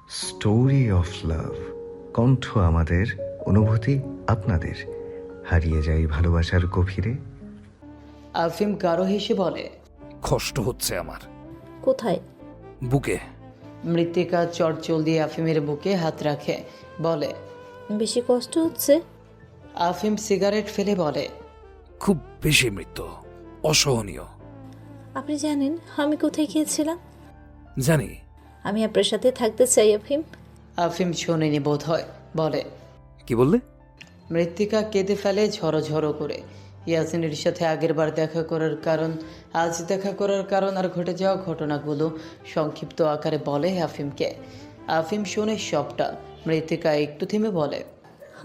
Story of love. কণ্ঠ আমাদের, অনুভূতি আপনাদের। হারিয়ে যাই ভালোবাসার গভীরে। আফিম গাঢ় হেসে বলে, কষ্ট হচ্ছে আমার কোথায়? বুকে। মৃত্তিকা চটচল দিয়ে আফিমের বুকে হাত রাখে, বলে। বেশি কষ্ট হচ্ছে? আফিম সিগারেট ফেলে বলে, খুব বেশি মৃত্যু, অসহনীয়। আপনি জানেন আমি কোথায় গিয়েছিলাম? জানি। আমি আপনার সাথে থাকতে চাই আফিম। আফিম শোনেনি বোধ হয়, বলে। কি বললে? মৃত্তিকা কেঁদে ফেলে ঝড়ো ঝড়ো করে। ইয়াসিনের সাথে আগেরবার দেখা করার কারণ, আজ দেখা করার কারণ আর ঘটে যাওয়া ঘটনাগুলো সংক্ষিপ্ত আকারে বলে আফিমকে। আফিম শোনে সবটা। মৃত্তিকা একটু থেমে বলে,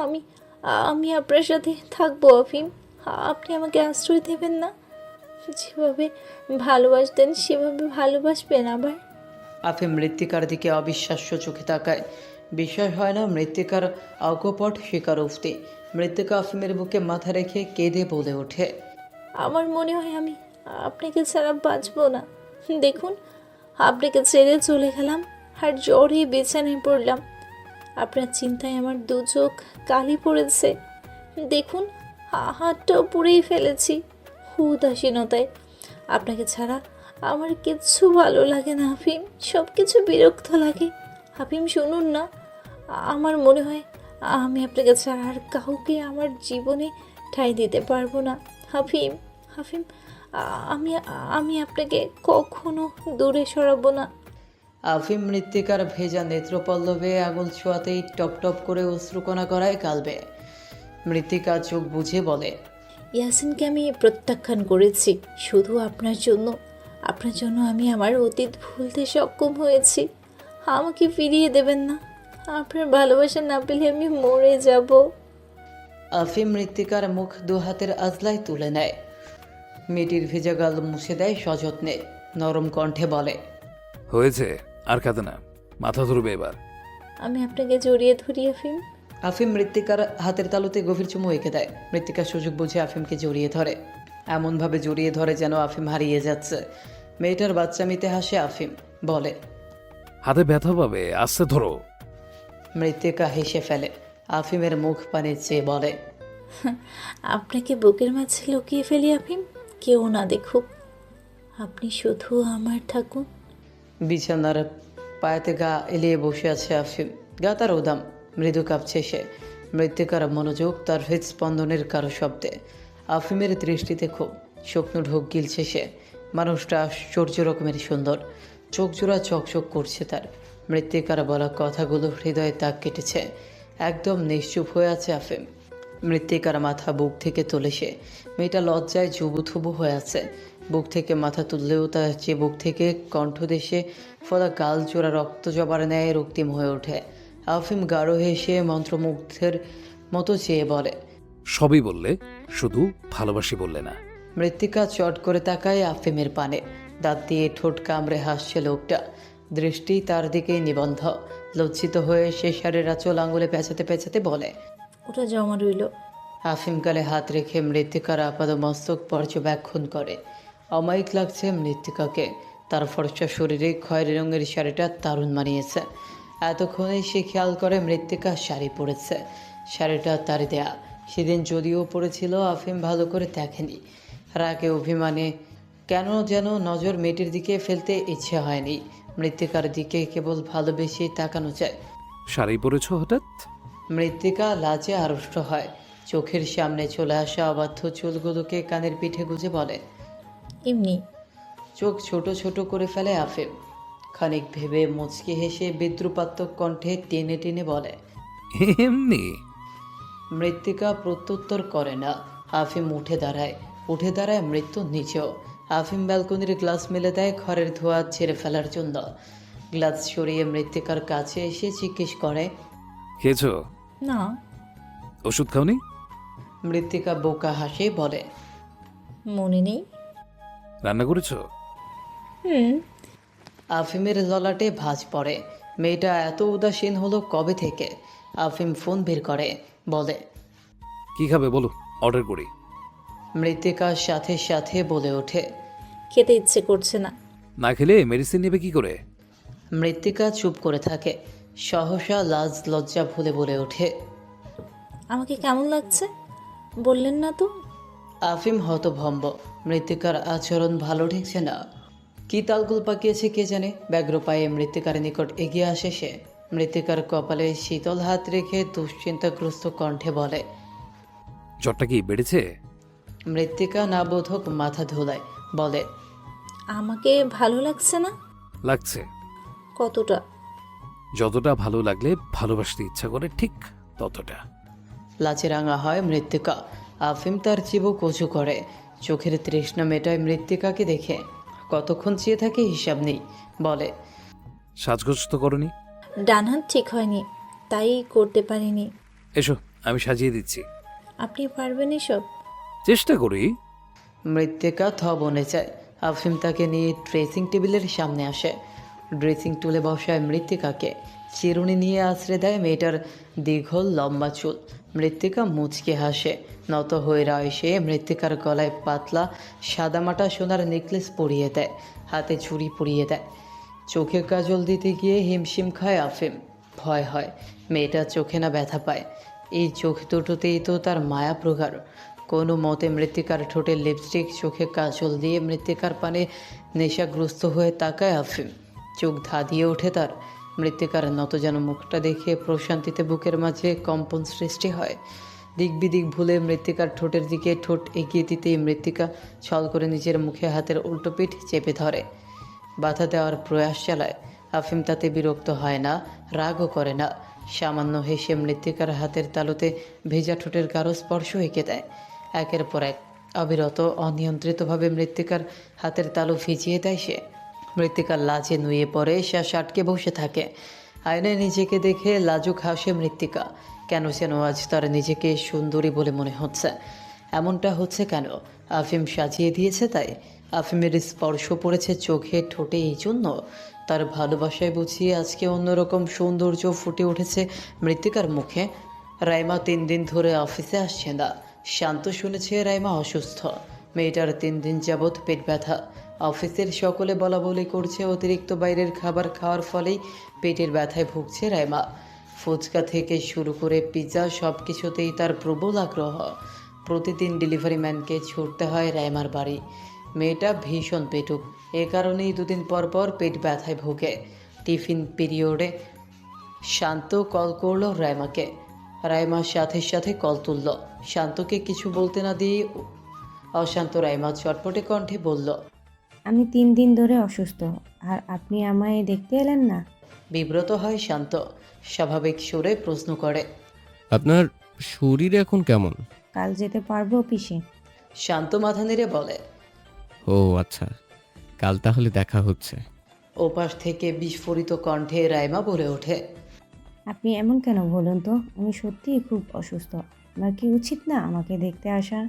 আমি আমি আপনার সাথে থাকবো আফিম। আপনি আমাকে আশ্রয় দেবেন না? যেভাবে ভালোবাসতেন সেভাবে ভালোবাসবেন আবার? আফিম মৃত্তিকার দিকে অবিশ্বাস্য চোখে তাকায়। বিষয় হয় না মৃত্তিকার অকপট স্বীকারোক্তি। মৃত্তিকা আফিমের বুকে মাথা রেখে কেঁদে বলে ওঠে, আমার মনে হয় আমি আপনাকে ছাড়া বাঁচবো না। দেখুন, আপনাকে ছেড়ে চলে গেলাম আর জ্বরে বিছানায় পড়লাম। আপনার চিন্তায় আমার দু চোখ কালি পড়েছে। দেখুন, হাতটাও পুড়েই ফেলেছি উদাসীনতায়। আপনাকে ছাড়া আমার কিচ্ছু ভালো লাগে না আফিম, সব কিছু বিরক্ত লাগে। আফিম শুনুন না, আমার মনে হয় আমি আপনাকে ছাড়া আর কাউকে আমার জীবনে ঠাঁই দিতে পারবো না। হাফিম, হাফিম, আমি আমি আপনাকে কখনো দূরে সরাবো না। আফিম মৃত্তিকার ভেজা নেত্রপল্লবে আঙুল ছোঁয়াতেই টপ টপ করে অশ্রুকণা করায় কালবে। মৃত্তিকা চোখ বুঝে বলে, ইয়াসিনকে আমি প্রত্যাখ্যান করেছি শুধু আপনার জন্য। আপনার জন্য আমি আমার অতীত ভুলতে সক্ষম হয়েছি। আমাকে ফিরিয়ে দেবেন না। আপনার ভালোবাসা না পেলে আমি মরে যাব। আফিম মৃত্তিকার মুখ দু হাতের আজলায় তুলে নেয়। মেয়েটির ভেজা গাল মুছে দেয় সযত্নে। নরম কণ্ঠে বলে, হয়েছে, আর কাঁদে না, মাথা ধরবে এবার। আমি আপনাকে জড়িয়ে ধরি আফিম। আফিম মৃত্তিকার হাতের তালুতে গভীর চুমু এঁকে দেয়। মৃত্তিকার সুযোগ বুঝে আফিমকে জড়িয়ে ধরে, এমনভাবে জড়িয়ে ধরে যেন আফিম হারিয়ে যাচ্ছে। মেয়েটার বাচ্চামিতে হাসে আফিম, বলে, হাতে ব্যথা পাবে, আস্তে ধরো। মৃত্তিকা হেসে ফেলে। আফিমের মুখ পানে চেয়ে বলে, আপনাকে বুকের মাঝে লুকিয়ে ফেলি আফিম, কেউ না দেখুক। আপনি শুধু আমার থাকুন। বিছানার পায়েতে গা এলিয়ে বসে আছে আফিম। গা তার উদাম, মৃদু কাঁপছে সে। মৃত্তিকার মনোযোগ তার হৃদস্পন্দনের কারো শব্দে। আফিমের দৃষ্টিতে খুব শুকনো ঢোক গিলছে সে। মানুষটা আশ্চর্য রকমের সুন্দর, চোখ জোড়া চকচক করছে তার। মৃত্তিকার বলা কথাগুলো হৃদয়ে দাগ কেটেছে। একদম নিশ্চুপ হয়ে আছে আফিম। মৃত্তিকার মাথা বুক থেকে তোলে সে। মেয়েটা লজ্জায় জুবুথুবু হয়ে আছে। বুক থেকে মাথা তুললেও তার যে বুক থেকে কণ্ঠদেশে ফলা গাল জোড়া রক্ত জবার ন্যায় রক্তিম হয়ে ওঠে। আফিম গাঢ় হেসে মন্ত্রমুগ্ধের মতো চেয়ে বলে, সবই বললে, শুধু ভালোবাসি বললে না। মৃত্তিকা চট করে তাকায় আফিমের পানে। দাঁত দিয়ে ঠোঁট কামড়ে হাসছে লোকটা। দৃষ্টি তার দিকে নিবন্ধ। লজ্জিত হয়ে সে শাড়ির আঁচল আঙুলে পেঁচাতে পেঁচাতে বলে, ওটা জমা রইল। আফিম গালে হাত রেখে মৃত্তিকার আপাদ মস্তক পর্যবেক্ষণ করে। অমায়িক লাগছে মৃত্তিকাকে। তার ফর্সা শরীরে খয়েরি রঙের শাড়িটা দারুণ মানিয়েছে। এতক্ষণে সে খেয়াল করে মৃত্তিকা শাড়ি পরেছে। শাড়িটা তার দেয়া। সেদিন যদিও পরেছিল, আফিম ভালো করে দেখেনি। রাগে অভিমানে কেন যেন নজর মেয়েটির দিকে ফেলতে ইচ্ছে হয়নি। মৃত্তিকার দিকে কেবল ভালোবেসে তাকানো যায়। শাড়ি পরেছ হঠাৎ? মৃত্তিকা লাজে আড়ষ্ট হয়। চোখের সামনে চলে আসা অবাধ্য চুলগুলোকে কানের পিঠে গুজে বলে, এমনি। চোখ ছোট ছোট করে ফেলে আফিম। খানিক ভেবে মুচকি হেসে বিদ্রুপাত্মক কণ্ঠে টেনে টেনে বলে, এমনি? মৃত্তিকা প্রত্যুত্তর করে না। আফিম উঠে দাঁড়ায়। উঠে দাঁড়ায় মৃত্যু নিচেও। আফিম ব্যালকনির গ্লাস মেলে দেয় ঘরের ধোয়া ছেড়ে ফেলার জন্য। গ্লাস সরিয়ে মৃত্তিকার কাছে এসে জিজ্ঞেস করে, খেয়েছ? না। ওষুধ খাওনি? মৃত্তিকা বোকা হাসে বলে, মনে নেই। রান্না করেছো? হুম। আফিমের ললাটে ভাঁজ পড়ে। মেয়েটা এত উদাসীন হলো কবে থেকে? আফিম ফোন বের করে, বলে, কি খাবে বলো, অর্ডার করি। মৃত্তিকার সাথে সাথে বলে ওঠে, খেতে ইচ্ছে করছে না। না খেলে মেডিসিন নেবে কি করে? মৃত্তিকা চুপ করে থাকে। সহসা লাজ লজ্জা ভুলে বলে ওঠে। আমাকে কেমন লাগছে বললেন না তো? আফিম হতভম্ব। মৃত্তিকার আচরণ ভালো ঠেকছে না। কি তালগুল পাকিয়েছে কে জানে। ব্যগ্র পায়ে মৃত্তিকার নিকট এগিয়ে আসে সে। মৃত্তিকার কপালে শীতল হাত রেখে দুশ্চিন্তাগ্রস্ত কণ্ঠে বলে। জ্বরটা কি বেড়েছে? মৃত্তিকা না বোধক মাথা ধোলায়, বলে। আমাকে ভালো লাগছে না? লাগছে। কতটা? যতটা ভালো লাগলে ভালোবাসতে ইচ্ছা করে ঠিক ততটা। লাচে রাঙা হয় মৃত্তিকা। আফিম তার চিবুক উঁচু করে। চোখের তৃষ্ণা মেটায় মৃত্তিকাকে দেখে। কতক্ষণ চেয়ে থাকে হিসাব নেই। বলে। সাজগোজ তো করনি? ডান হাত ঠিক হয়নি, তাই করতে পারিনি। এসো, আমি সাজিয়ে দিচ্ছি। আপনি পারবেন এসব? চেষ্টা করি। মৃত্তিকা বনে যায়। আফিম তাকে নিয়ে ড্রেসিং টেবিলের সামনে আসে। ড্রেসিং টুলে বসায় মৃত্তিকাকে। চিরুনি নিয়ে আশ্রে দেয় মেয়েটার দীর্ঘল লম্বা চুল। মৃত্তিকা মুচকে হাসে। নত হয়ে এসে মৃত্তিকার গলায় পাতলা সাদামাটা সোনার নেকলেস পরিয়ে দেয়। হাতে চুড়ি পরিয়ে দেয়। চোখে কাজল দিতে গিয়ে হিমশিম খায় আফিম। ভয় হয় মেয়েটা চোখে না ব্যথা পায়। এই চোখ দুটোতেই তো তার মায়া প্রগাঢ়। কোনো মতে মৃত্তিকার ঠোঁটে লিপস্টিক, চোখে কাজল দিয়ে মৃত্তিকার পানে নেশাগ্রস্ত হয়ে তাকায় আফিম। চোখ ধাঁধিয়ে ওঠে তার। মৃত্তিকার নত যেন মুখটা দেখে প্রশান্তিতে বুকের মাঝে কম্পন সৃষ্টি হয়। দিক বিদিক ভুলে মৃত্তিকার ঠোঁটের দিকে ঠোঁট এগিয়ে দিতেই মৃত্তিকা ছল করে নিজের মুখে হাতের উল্টো পিঠ চেপে ধরে। বাধা দেওয়ার প্রয়াস চালায়। আফিম তাতে বিরক্ত হয় না, রাগও করে না। সামান্য হেসে মৃত্তিকার হাতের তালুতে ভেজা ঠোঁটের গাঢ় স্পর্শ এঁকে দেয়। একের পর এক অবিরত অনিয়ন্ত্রিতভাবে মৃত্তিকার হাতের তালু ভিজিয়ে দেয় সে। মৃত্তিকার লাজে নুয়ে পড়ে, সে আটকে বসে থাকে। আয়নায় নিজেকে দেখে লাজুক হাসে মৃত্তিকা। কেন যেন আজ তার নিজেকে সুন্দরী বলে মনে হচ্ছে। এমনটা হচ্ছে কেন? আফিম সাজিয়ে দিয়েছে তাই? আফিমের স্পর্শ পড়েছে চোখে ঠোঁটে এই জন্য? তার ভালোবাসায় বুঝিয়ে আজকে অন্যরকম সৌন্দর্য ফুটে উঠেছে মৃত্তিকার মুখে। রাইমা 3 দিন ধরে অফিসে আসছে না। শান্ত শুনেছে রাইমা অসুস্থ। মেয়েটার 3 দিন যাবৎ পেট ব্যথা। অফিসের সকলে বলা বলি করছে অতিরিক্ত বাইরের খাবার খাওয়ার ফলেই পেটের ব্যথায় ভুগছে রাইমা। ফুচকা থেকে শুরু করে পিৎজা সব কিছুতেই তার প্রবল আগ্রহ। প্রতিদিন ডেলিভারি ম্যানকে ছুটতে হয় রাইমার বাড়ি। মেয়েটা ভীষণ পেটুক। এ কারণেই 2 দিন পর পর পেট ব্যথায় ভোগে। টিফিন পিরিয়ডে শান্ত কল করলো রাইমাকে। রাইমার সাথে সাথে কল তুলল। শান্তকে কিছু বলতে না দিয়ে অশান্ত রাইমা চটপটে কণ্ঠে বলল। আমি 3 দিন ধরে অসুস্থ, আর আপনি আমায় দেখতে এলেন না? বিব্রত হয় শান্ত। স্বাভাবিক সুরে প্রশ্ন করে। আপনার শরীর এখন কেমন? কাল যেতে পারবো অফিসে? শান্ত মাথা নেড়ে বলে। ও আচ্ছা, কাল তাহলে দেখা হচ্ছে। ওপাশ থেকে বিস্ফোরিত কণ্ঠে রাইমা বলে ওঠে। আপনি এমন কেন বলুন তো? আমি সত্যিই খুব অসুস্থ। আমার কি উচিত না আমাকে দেখতে আসা?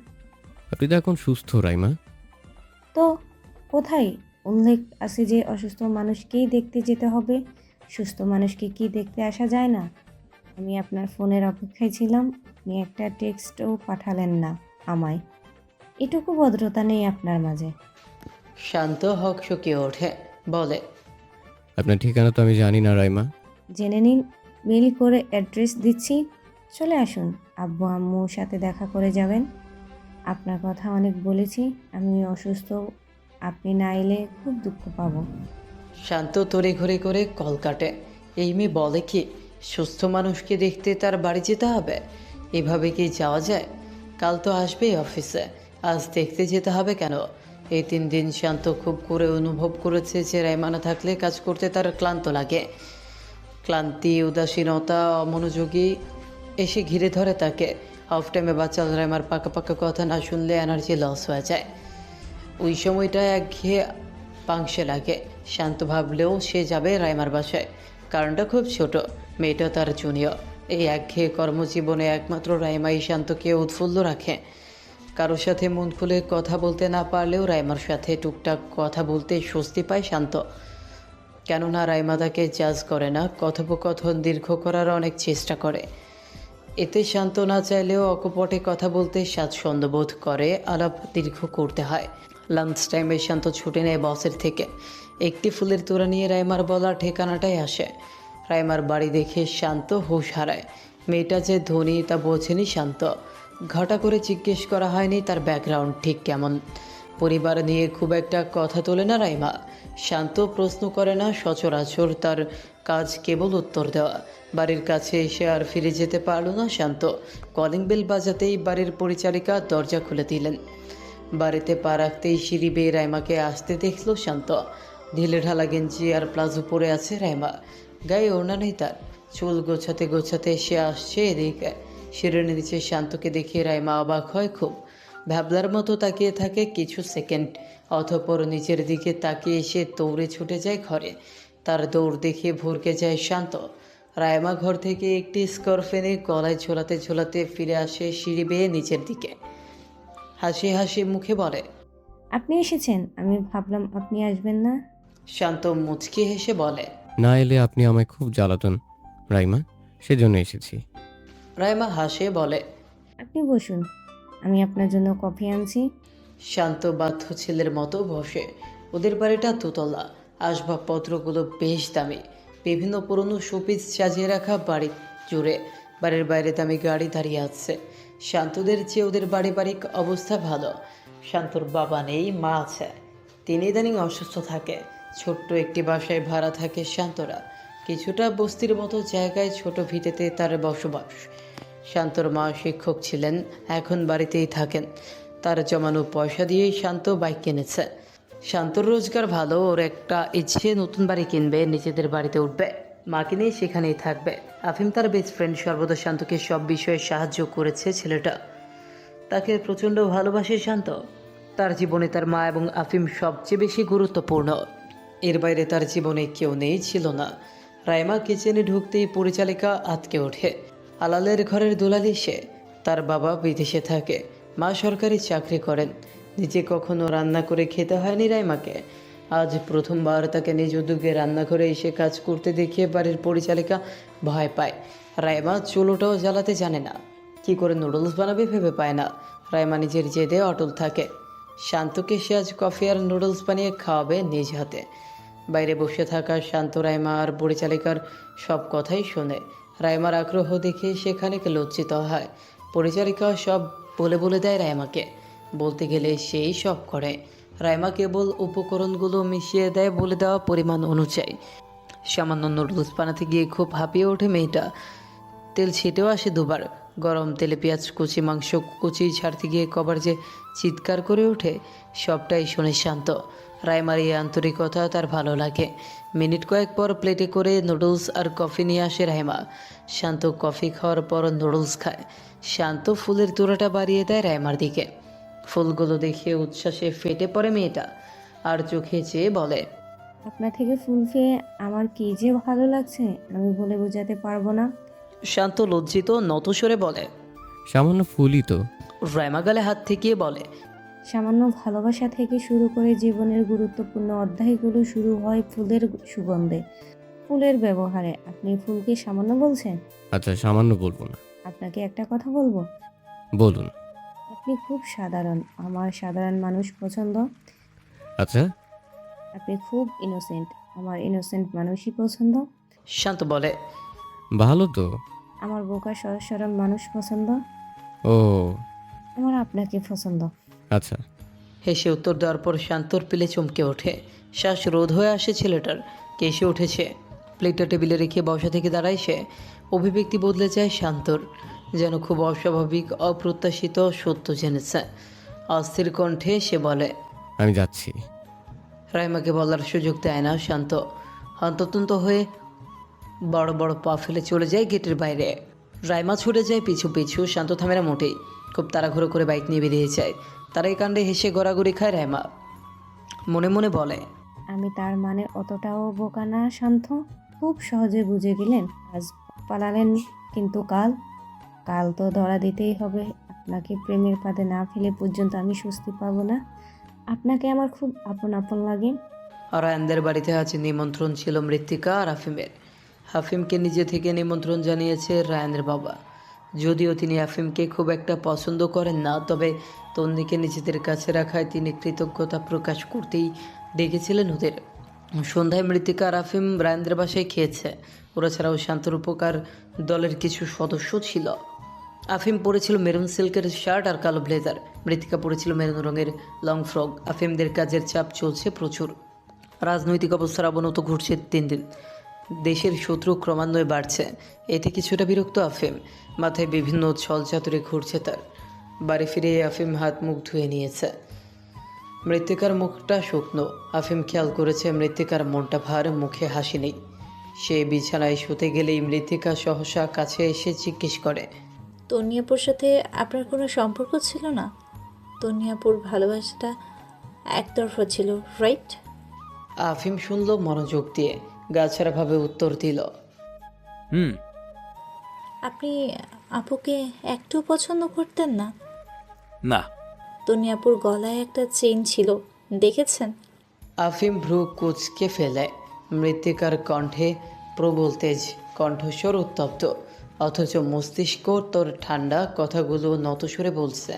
আপনি তো এখন সুস্থ রাইমা। তো কোথায় উল্লেখ আছে যে অসুস্থ মানুষকেই দেখতে যেতে হবে? সুস্থ মানুষকে কি দেখতে আসা যায় না? আমি আপনার ফোনের অপেক্ষায় ছিলাম, আপনি একটা টেক্সটও পাঠালেন না আমায়। এটুকু ভদ্রতা নেই আপনার মাঝে। শান্ত হকচকিয়ে ওঠে, বলে। আপনার ঠিকানা তো আমি জানি না রাইমা। জেনে নিন, মেল করে অ্যাড্রেস দিচ্ছি, চলে আসুন। আব্বু আম্মুর সাথে দেখা করে যাবেন। আপনার কথা অনেক বলেছি, আমি অসুস্থ, আপনি না এলে খুব দুঃখ পাবো। শান্ত তড়িঘড়ি করে কল কাটে। এই মেয়ে বলে কি সুস্থ মানুষকে দেখতে তার বাড়ি যেতে হবে? এভাবে কি যাওয়া যায়? কাল তো আসবেই অফিসে, আজ দেখতে যেতে হবে কেন? এই 3 দিন শান্ত খুব করে অনুভব করেছে যে রাইমা না থাকলে কাজ করতে তার ক্লান্ত লাগে। ক্লান্তি, উদাসীনতা, অমনোযোগী এসে ঘিরে ধরে তাকে। অফ টাইমে বাচ্চা রাইমার পাকা পাকা কথা না শুনলে এনার্জি লস হয়ে যায়। ওই সময়টা একঘেয়ে পাংশে লাগে। শান্ত ভাবলেও সে যাবে রাইমার বাসায়। কারণটা খুব ছোট, মেয়েটা তার জুনিয়র। এই একঘেয়ে কর্মজীবনে একমাত্র রাইমাই শান্তকে উৎফুল্ল রাখে। কারোর সাথে মন খুলে কথা বলতে না পারলেও রাইমার সাথে টুকটাক কথা বলতে স্বস্তি পায় শান্ত। কেননা রাইমা তাকে জাজ করে না, কথোপকথন দীর্ঘ করার অনেক চেষ্টা করে। এতে শান্ত না চাইলেও অকপটে কথা বলতে স্বাচ্ছন্দ্য বোধ করে, আলাপ দীর্ঘ করতে হয়। লাঞ্চ টাইমে শান্ত ছুটে নেয় বসের থেকে। একটি ফুলের তোড়া নিয়ে রাইমার বলা ঠিকানাটাই আসে। রাইমার বাড়ি দেখে শান্ত হুঁশ হারায়। মেয়েটা যে ধনী তা বোঝেনি শান্ত। ঘটা করে জিজ্ঞেস করা হয়নি তার ব্যাকগ্রাউন্ড ঠিক কেমন। পরিবার নিয়ে খুব একটা কথা তোলে না রাইমা। শান্ত প্রশ্ন করে না, সচরাচর তার কাজ কেবল উত্তর দেওয়া। বাড়ির কাছে এসে আর ফিরে যেতে পারল না শান্ত। কলিং বেল বাজাতেই বাড়ির পরিচারিকা দরজা খুলে দিলেন। বাড়িতে পা রাখতেই সিঁড়ি বেয়ে রাইমাকে আসতে দেখল শান্ত। ঢিলে ঢালা গেঞ্জি আর প্লাজো পরে আছে রাইমা, গায়ে ওড়না নেই তার। চুল গোছাতে গোছাতে সে আসছে এদিকে। সিঁড়ির নিচে শান্তকে দেখে রাইমা অবাক হয় খুব। ভ্যাবলার মতো তাকিয়ে থাকে কিছু সেকেন্ড, অতঃপর নিচের দিকে তাকিয়ে এসে দৌড়ে ছুটে যায় ঘরে। তার দৌড় দেখে ভরকে যায় শান্ত। রাইমা ঘর থেকে একটি স্কার্ফ এনে গলায় ঝোলাতে ঝোলাতে ফিরে আসে সিঁড়ি বেয়ে নিচের দিকে। হাসি হাসি মুখে বলে, আপনি এসেছেন, আমি ভাবলাম আপনি আসবেন না। শান্ত মুচকি হেসে বলে। না এলে আপনি আমায় খুব জ্বালাতন রাইমা, সেজন্য এসেছি। রাইমা হাসে বলে, আপনি বসুন, আমি আপনার জন্য কফি আনছি। শান্ত বাধ্য ছেলের মতো বসে। ওদের বাড়িটা দোতলা, আসবাবপত্রগুলো বেশ দামি। বিভিন্ন পুরনো শোপিস সাজিয়ে রাখা বাড়ি জুড়ে। বাড়ির বাইরে দামি গাড়ি দাঁড়িয়ে আছে। শান্তদের চেয়ে ওদের পারিবারিক অবস্থা ভালো। শান্তর বাবা নেই, মা আছে। তিনি ইদানিং অসুস্থ থাকে। ছোট্ট একটি বাসায় ভাড়া থাকে শান্তরা। কিছুটা বস্তির মতো জায়গায় ছোট ভিটেতে তার বসবাস। শান্তর মা শিক্ষক ছিলেন, এখন বাড়িতেই থাকেন। তার জমানো পয়সা দিয়েই শান্ত বাইক কিনেছে। শান্তর রোজগার ভালো, ওর একটা ইচ্ছে নতুন বাড়ি কিনবে, নিজেদের বাড়িতে উঠবে, মাকে নিয়ে সেখানেই থাকবে। আফিম তার বেস্ট ফ্রেন্ড, সর্বদা শান্তকে সব বিষয়ে সাহায্য করেছে ছেলেটা। তাকে প্রচণ্ড ভালোবাসে শান্ত। তার জীবনে তার মা এবং আফিম সবচেয়ে বেশি গুরুত্বপূর্ণ। এর বাইরে তার জীবনে কেউ নেই, ছিল না। রাইমা কিচেনে ঢুকতেই পরিচালিকা আটকে ওঠে। আলালের ঘরের দুলালি সে। তার বাবা বিদেশে থাকে, মা সরকারি চাকরি করেন। নিজে কখনো রান্না করে খেতে হয়নি রাইমাকে। আজ প্রথমবার তাকে নিজ উদ্যোগে রান্নাঘরে এসে কাজ করতে দেখিয়ে বাড়ির পরিচালিকা ভয় পায়। রাইমা চুলোটাও জ্বালাতে জানে না, কি করে নুডলস বানাবে ভেবে পায় না। রাইমা নিজের জেদে অটল থাকে। শান্তকে সে আজ কফি আর নুডলস বানিয়ে খাওয়াবে নিজ হাতে। বাইরে বসে থাকা শান্ত রাইমা আর পরিচালিকার সব কথাই শোনে। রাইমার আগ্রহ দেখে সেখানে লজ্জিত হয়। পরিচারিকা সব বলে বলে দেয় রাইমাকে। বলতে গেলে সেই সব করে। রাইমা কেবল উপকরণগুলো মিশিয়ে দেয় বলে দেওয়া পরিমাণ অনুযায়ী। সামান্য নুডলস বানাতে গিয়ে খুব হাঁপিয়ে ওঠে মেয়েটা। তেল ছিটেও আসে দুবার। গরম তেলে পেঁয়াজ কুচি, মাংস কুচি ছাড়তে গিয়ে কবার যে চিৎকার করে ওঠে, সবটাই শোনে শান্ত। রাইমার এই আন্তরিকতা তার ভালো লাগে। মিনিট কয়েক পর প্লেটে করে নুডলস আর কফি নিয়ে আসে রাইমা। শান্ত কফি খাওয়ার পর নুডলস খায়। শান্ত ফুলের তোড়াটা বাড়িয়ে দেয় রাইমার দিকে। ফুলগুলো দেখে উচ্ছ্বাসে ফেটে পড়ে মেয়েটা, আর চোখে চেয়ে বলে, আপনার থেকে ফুল পেয়ে আমার কি যে ভালো লাগছে, আমি বলে বোঝাতে পারবো না। শান্ত লজ্জিত নতস্বরে বলে। সামান্য ফুলই তো। রাইমা গালে হাত ঠেকিয়ে বলে, সামান্য ভালোবাসা থেকে শুরু করে জীবনের গুরুত্বপূর্ণ অধ্যায়গুলো শুরু হয় ফুলের সুগন্ধে, ফুলের ব্যবহারে। আপনি ফুলকে সামান্য বলছেন? আচ্ছা, সামান্য বলবো না। আপনাকে একটা কথা বলবো, বলুন। আপনি খুব সাধারণ, আমার সাধারণ মানুষ পছন্দ। আচ্ছা, আপনি খুব ইনোসেন্ট, আমার ইনোসেন্ট মানুষই পছন্দ। শান্ত বলে, ভালো তো। আমার বোকা সহজ সরল মানুষ পছন্দ। ও আমার আপনাকে পছন্দ। আচ্ছা। হেসে উত্তর দেওয়ার পর শান্তর পিলে চমকে ওঠে। শ্বাস রোধ হয়ে আসে ছেলেটার। কেসে উঠেছে। প্লেটটা টেবিলে রেখে বসা থেকে দাঁড়ায় সে। অভিব্যক্তি বদলে যায় শান্তর, যেন খুব অস্বাভাবিক অপ্রত্যাশিত সত্য জেনেছে। অস্থির কণ্ঠে সে বলে, আমি যাচ্ছি। রাইমাকে বলার সুযোগ দেয় না শান্ত। হন্ততন্ত হয়ে বড় বড় পা ফেলে চলে যায় গেটের বাইরে। রাইমা ছুটে যায় পিছু পিছু, শান্ত থামে না মোটেই। খুব তাড়াহুড়ো করে বাইক নিয়ে বেরিয়ে যায়। তার এই কাণ্ডে হেসে গড়াগড়ি খায় রাইমা। মনে মনে বলে, আমি তার মানে অতটাও বোকা না শান্ত, খুব সহজে বুঝে গেলেন। আজ পালালেন, কিন্তু কাল তো ধরা দিতেই হবে। আপনাকে প্রেমের ফাঁদে না ফেলে পর্যন্ত আমি স্বস্তি পাবো না। আপনাকে আমার খুব আপন আপন লাগে। রায়ানদের বাড়িতে আজ নিমন্ত্রণ ছিল মৃত্তিকা আর আফিমের। হাফিমকে নিজে থেকে নিমন্ত্রণ জানিয়েছে রায়ানের বাবা। যদিও তিনি আফিমকে খুব একটা পছন্দ করেন না, তবে তন্নিকে নিজেদের কাছে রাখায় তিনি কৃতজ্ঞতা প্রকাশ করতেই ডেকেছিলেন ওদের। সন্ধ্যায় মৃত্তিকা আর আফিম রায়নদের বাসায় খেয়েছে। ওরা ছাড়াও শান্তর উপকার দলের কিছু সদস্য ছিল। আফিম পরেছিল মেরুন সিল্কের শার্ট আর কালো ব্লেজার, মৃত্তিকা পরেছিল মেরুন রঙের লং ফ্রক। আফিমদের কাজের চাপ চলছে প্রচুর। রাজনৈতিক অবস্থার অবনত ঘটছে দিন দিন। দেশের শত্রু ক্রমান্বয়ে বাড়ছে, এতে কিছুটা বিরক্ত আফিম। মাথায় বিভিন্ন ছল চাতুরে ঘুরছে তার। বাড়ি ফিরে আফিম হাত মুখ ধুয়ে নিয়েছে। মৃত্তিকার মুখটা শুকনো। আফিম খেয়াল করেছে মৃত্তিকার মনটা ভার, মুখে হাসি নেই। সে বিছানায় শুতে গেলেই মৃত্তিকা সহসা কাছে এসে জিজ্ঞেস করে, তন্নিয়াপুর সাথে আপনার কোনো সম্পর্ক ছিল না? তন্নিয়াপুর ভালোবাসাটা একতরফা ছিল, রাইট? আফিম শুনল মনোযোগ দিয়ে, গাছাড়াভাবে উত্তর দিল, হুম। আপনি আপুকে একটু পছন্দ করতেন না? না। তন্নিয়াপুর গলায় একটা চেইন ছিল, দেখেছেন? আফিম ভ্রু কুচকে ফেলে। মৃত্তিকার কণ্ঠে প্রবল তেজ, কণ্ঠস্বর উত্তপ্ত, অথচ মস্তিষ্ক তোর ঠান্ডা। কথাগুলো নতস্বরে বলছে।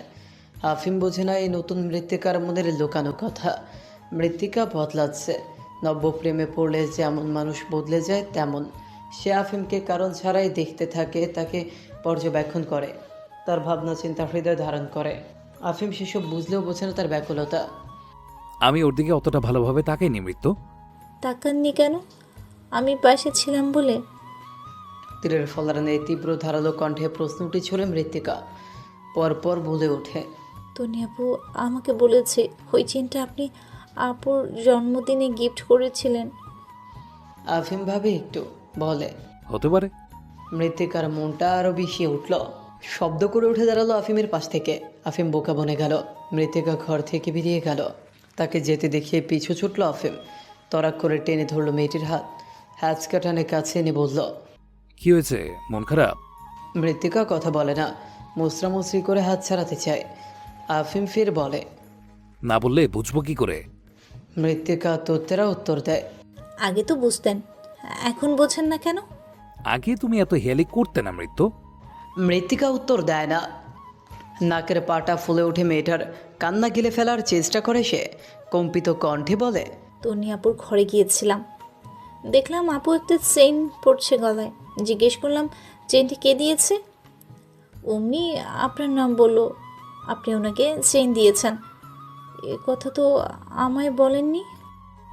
আফিম বোঝে না এই নতুন মৃত্তিকার মনের লুকানো কথা। মৃত্তিকা বদলাচ্ছে। নব্য প্রেমে পড়লে যেমন মানুষ বদলে যায় তেমন। সে আফিমকে কারণ ছাড়াই দেখতে থাকে, তাকে পর্যবেক্ষণ করে, তার ভাবনা চিন্তা হৃদয় ধারণ করে। আফিম সেসব বুঝলেও বোঝে না তার ব্যাকুলতা। আমি ওর দিকে অতটা ভালোভাবে তাকাইনি মৃত্যু। তাকাননি কেন? আমি পাশে ছিলাম বলে? তীরের ফলারানে তীব্র ধারালো কণ্ঠে প্রশ্নটি ছড়ে মৃত্তিকা। পরপর বলে ওঠে, তন্নিয়াপু আমাকে বলেছে ওই চেনটা আপনি আপুর জন্মদিনে গিফট করেছিলেন। আফিম ভাবে একটু, বলে, হতে পারে। মৃত্তিকার মনটা আরো বিষিয়ে উঠল। শব্দ করে উঠে দাঁড়ালো আফিমের পাশ থেকে। আফিম বোকা বনে গেল। মৃত্তিকা ঘর থেকে বেরিয়ে গেল। তাকে যেতে দেখিয়ে পিছু ছুটল আফিম। তরাক করে টেনে ধরল মেয়েটির হাত, হ্যাচকা টানে কাছে এনে বলল, কি হয়েছে, মন খারাপ? মৃত্তিকা কথা বলে না, মুসরামুসরি করে হাত ছাড়াতে চায়। আফিম ফের বলে, না বললে বুঝবো কি করে? মৃত্তিকা তোত্তেরা উত্তর দেয়, আগে তো বুঝতেন, এখন বোঝেন না কেন? আগে তুমি এত হেয়ালি করতে না মৃত্যু। মৃত্তিকা উত্তর দেয় না। নাকের পাটা ফুলে ওঠে মেয়েটার, কান্না গিলে ফেলার চেষ্টা করে সে। কম্পিত কণ্ঠে বলে, তন্নিয়াপুর ঘরে গিয়েছিলাম, দেখলাম আপু একটা চেইন পড়ছে গলায়। জিজ্ঞেস করলাম চেইনটি কে দিয়েছে। অমনি আপনার নাম বলল, আপনি ওনাকে চেইন দিয়েছেন। এ কথা তো আমায় বলেননি।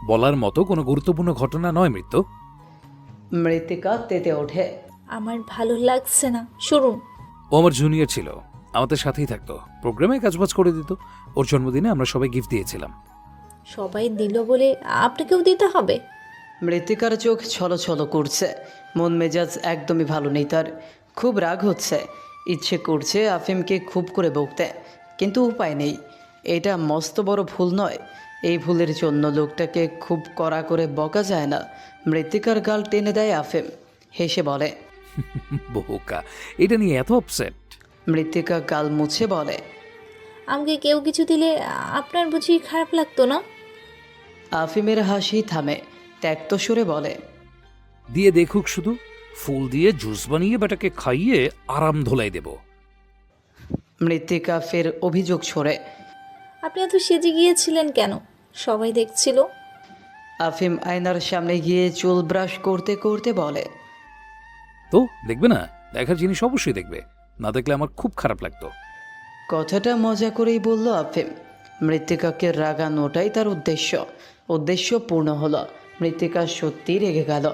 বলার মতো কোনো গুরুত্বপূর্ণ ঘটনা নয় মৃত্যু। মৃত্তিকা তেতে ওঠে। আমার ভালো লাগছে না, শুনুন। ও আমার জুনিয়র ছিল, আমাদের সাথেই থাকতো, প্রোগ্রামে কাজবাজ করে দিত। ওর জন্মদিনে আমরা সবাই গিফট দিয়েছিলাম। সবাই দিল বলে আপনাকেও দিতে হবে? মৃত্তিকার চোখ ছলছল করছে। মন মেজাজ একদমই ভালো নেই তার। খুব রাগ হচ্ছে। ইচ্ছে করছে আফিমকে খুব করে বকতে, কিন্তু উপায় নেই। এটা মস্ত বড় ভুল নয়। এই ভুলের জন্য লোকটাকে খুব কড়া করে বকা যায় না। মৃত্তিকার গাল টেনে দেয় আফিম, হেসে বলে, বোকা, এটা নিয়ে এত আপসেট? মৃত্তিকা গাল মুছে বলে, আমাকে কেউ কিছু দিলে আপনার বুঝি খারাপ লাগতো না? আফিমের হাসি থামে। ত্যক্ত সুরে বলে, দিয়ে দেখুক শুধু, ফুল দিয়ে জুস বানিয়ে বেটাকে খাইয়ে আরাম ধোলাই দেব। মৃত্তিকা ফের অভিযোগ ছড়ে, আপনি এত সেজে গিয়েছিলেন কেন? সবাই দেখছিল। আফিম আয়নার সামনে গিয়ে চুল ব্রাশ করতে করতে বলে, তো দেখবে না, দেখার জিনিস অবশ্যই দেখবে, না দেখলে আমার খুব খারাপ লাগতো। কথাটা মজা করেই বলল আফিম। মৃত্তিকাকে রাগানোটাই তার উদ্দেশ্য পূর্ণ হলো। মৃত্তিকা সত্যি রেগে গেল।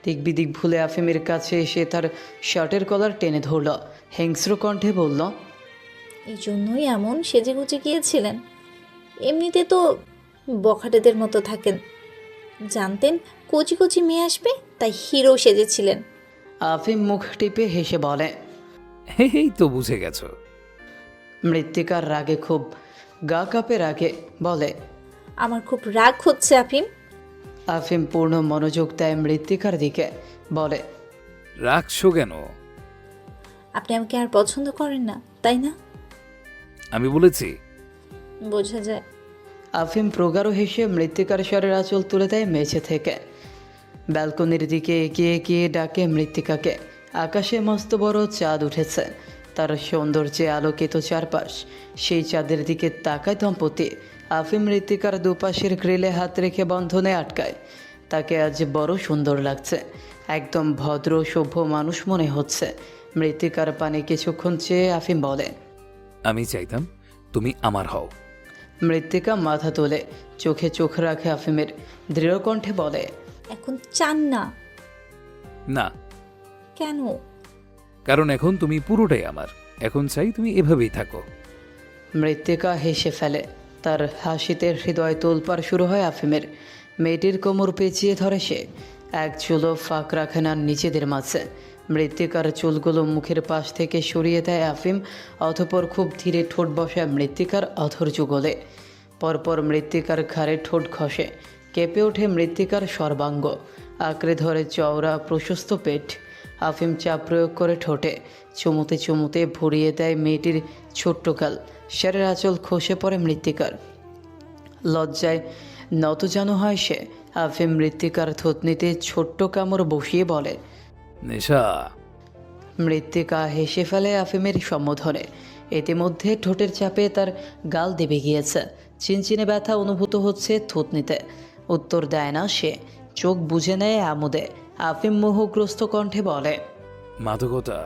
দিক বিদিক ভুলে আফিমের কাছে এসে তার শার্টের কলার টেনে ধরল। হিংস্র কণ্ঠে বলল, এই জন্যই এমন সেজে গুজে গিয়েছিলেন? এমনিতে তো বখাটেদের মতো থাকেন। জানতেন কচি কচি মেয়ে আসবে, তাই হিরো সেজেছিলেন। আফিম মুখ টিপে হেসে বলে। এই তো বুঝে গেছো। মৃত্তিকার রাগে খুব গা কাঁপে, রাগে বলে, আমার খুব রাগ হচ্ছে আফিম। আফিম পূর্ণ মনোযোগ দেয় মৃত্তিকার দিকে, বলে, রাখছো কেন? আপনি আমাকে আর পছন্দ করেন না, তাই না? আমি বলেছি। বোঝা যায়। আফিম প্রগাঢ় হেসে মৃত্তিকার স্বরের আঁচল তুলে দেয় মেঝে থেকে। ব্যালকনির দিকে এগিয়ে এগিয়ে ডাকে মৃত্তিকাকে। আকাশে মস্ত বড় চাঁদ উঠেছে, তার সৌন্দর্যে আলোকিত চারপাশ। সেই চাঁদের দিকে তাকায় দম্পতি। আফিম মৃত্তিকার দুপাশের গ্রিলে হাত রেখে বন্ধনে আটকায়। তাকে আজ বড় সুন্দর লাগছে, একদম ভদ্র সভ্য মানুষ মনে হচ্ছে। মৃত্তিকার পানে কিছুক্ষণ চেয়ে আফিম বলে, আমি চাইতাম তুমি আমার হও। মৃত্তিকা মাথা তোলে, চোখে চোখ রাখে আফিমের, দৃঢ় কণ্ঠে বলে, এখন চান না? না, কেন? কারণ এখন তুমি পুরোটাই আমার। এখন চাই তুমি এভাবেই থাকো। মৃত্তিকা হেসে ফেলে, তার হাসিতে হৃদয় তোলপাড় শুরু হয় আফিমের। মেয়েটির কোমর পেঁচিয়ে ধরে সে, এক চুলও ফাঁক রাখে না নিজেদের মাঝে। মৃত্তিকার চুলগুলো মুখের পাশ থেকে সরিয়ে দেয় আফিম, অতঃপর খুব ধীরে ঠোঁট বসায় মৃত্তিকার অধর যুগলে। পরপর মৃত্তিকার ঘাড়ে ঠোঁট ঘষে, কেঁপে ওঠে মৃত্তিকার সর্বাঙ্গ, আঁকড়ে ধরে চওড়া প্রশস্ত পেট। আফিম চাপ প্রয়োগ করে ঠোঁটে চুমুতে চুমুতে ভরিয়ে দেয় মেয়েটির ছোট্ট গাল। শাড়ির আঁচল খসে পড়ে মৃত্তিকার, লজ্জায় নত যেন হয় সে। আফিম মৃত্তিকার থুতনিতে ছোট্ট কামড় বসিয়ে বলে, নেশা। মৃত্তিকা হেসে ফেলে আফিমের সম্বোধনে। ইতিমধ্যে ঠোঁটের চাপে তার গাল দেবে গিয়েছে, চিনচিনে ব্যথা অনুভূত হচ্ছে থুতনিতে। উত্তর দেয় না সে, চোখ বুজে নেয় আমোদে। আফিম মোহগ্রস্ত কণ্ঠে বলে, মাদকতা।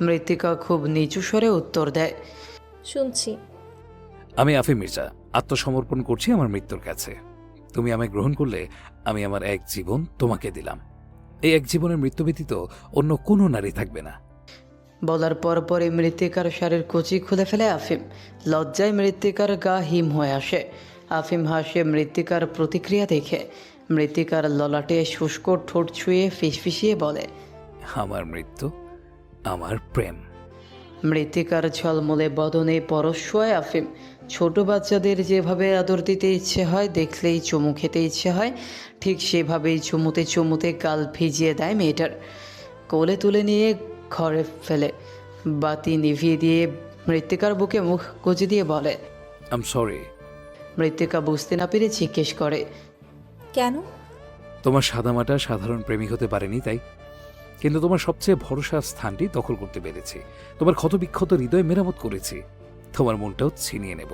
মৃত্তিকা খুব নিচু স্বরে উত্তর দেয়, শুনছি। আমি আফিম মির্জা আত্মসমর্পণ করছি আমার মৃত্যুর কাছে। তুমি আমায় গ্রহণ করলে আমি আমার এক জীবন তোমাকে দিলাম। এই এক জীবনের মৃত্যু ব্যতীত অন্য কোনো নারী থাকবে না। বলার পরপরই মৃত্তিকার শাড়ির কুচি খুলে ফেলে আফিম। লজ্জায় মৃত্তিকার গা হিম হয়ে আসে। আফিম হাসে মৃত্তিকার প্রতিক্রিয়া দেখে। মৃত্তিকার ললাটে শুষ্ক ঠোঁট ছুঁয়ে ফিসফিসিয়ে বলে, আমার মৃত্যু আমার প্রেম। মৃত্তিকার ঝলমলে বদনে পরশোয় আফিম। ছোট বাচ্চাদের যেভাবে আদর দিতে ইচ্ছে হয়, দেখলেই চুমু খেতে ইচ্ছে হয়, ঠিক সেভাবেই চুমুতে চুমুতে গাল ভিজিয়ে দেয় মেয়েটার। কোলে তুলে নিয়ে ঘরে ফেলে, বাতি নিভিয়ে দিয়ে মৃত্তিকার বুকে মুখ গুজে দিয়ে বলে, আম সরি। মৃত্তিকা বুঝতে না পেরে জিজ্ঞেস করে, কেন? তোমার সাদামাটা সাধারণ প্রেমিক হতে পারেনি তাই, কিন্তু তোমার সবচেয়ে ভরসার স্থানটি দখল করতে পেরেছি। তোমার ক্ষতবিক্ষত হৃদয় মেরামত করেছি, তোমার মনটাও ছিনিয়ে নেব।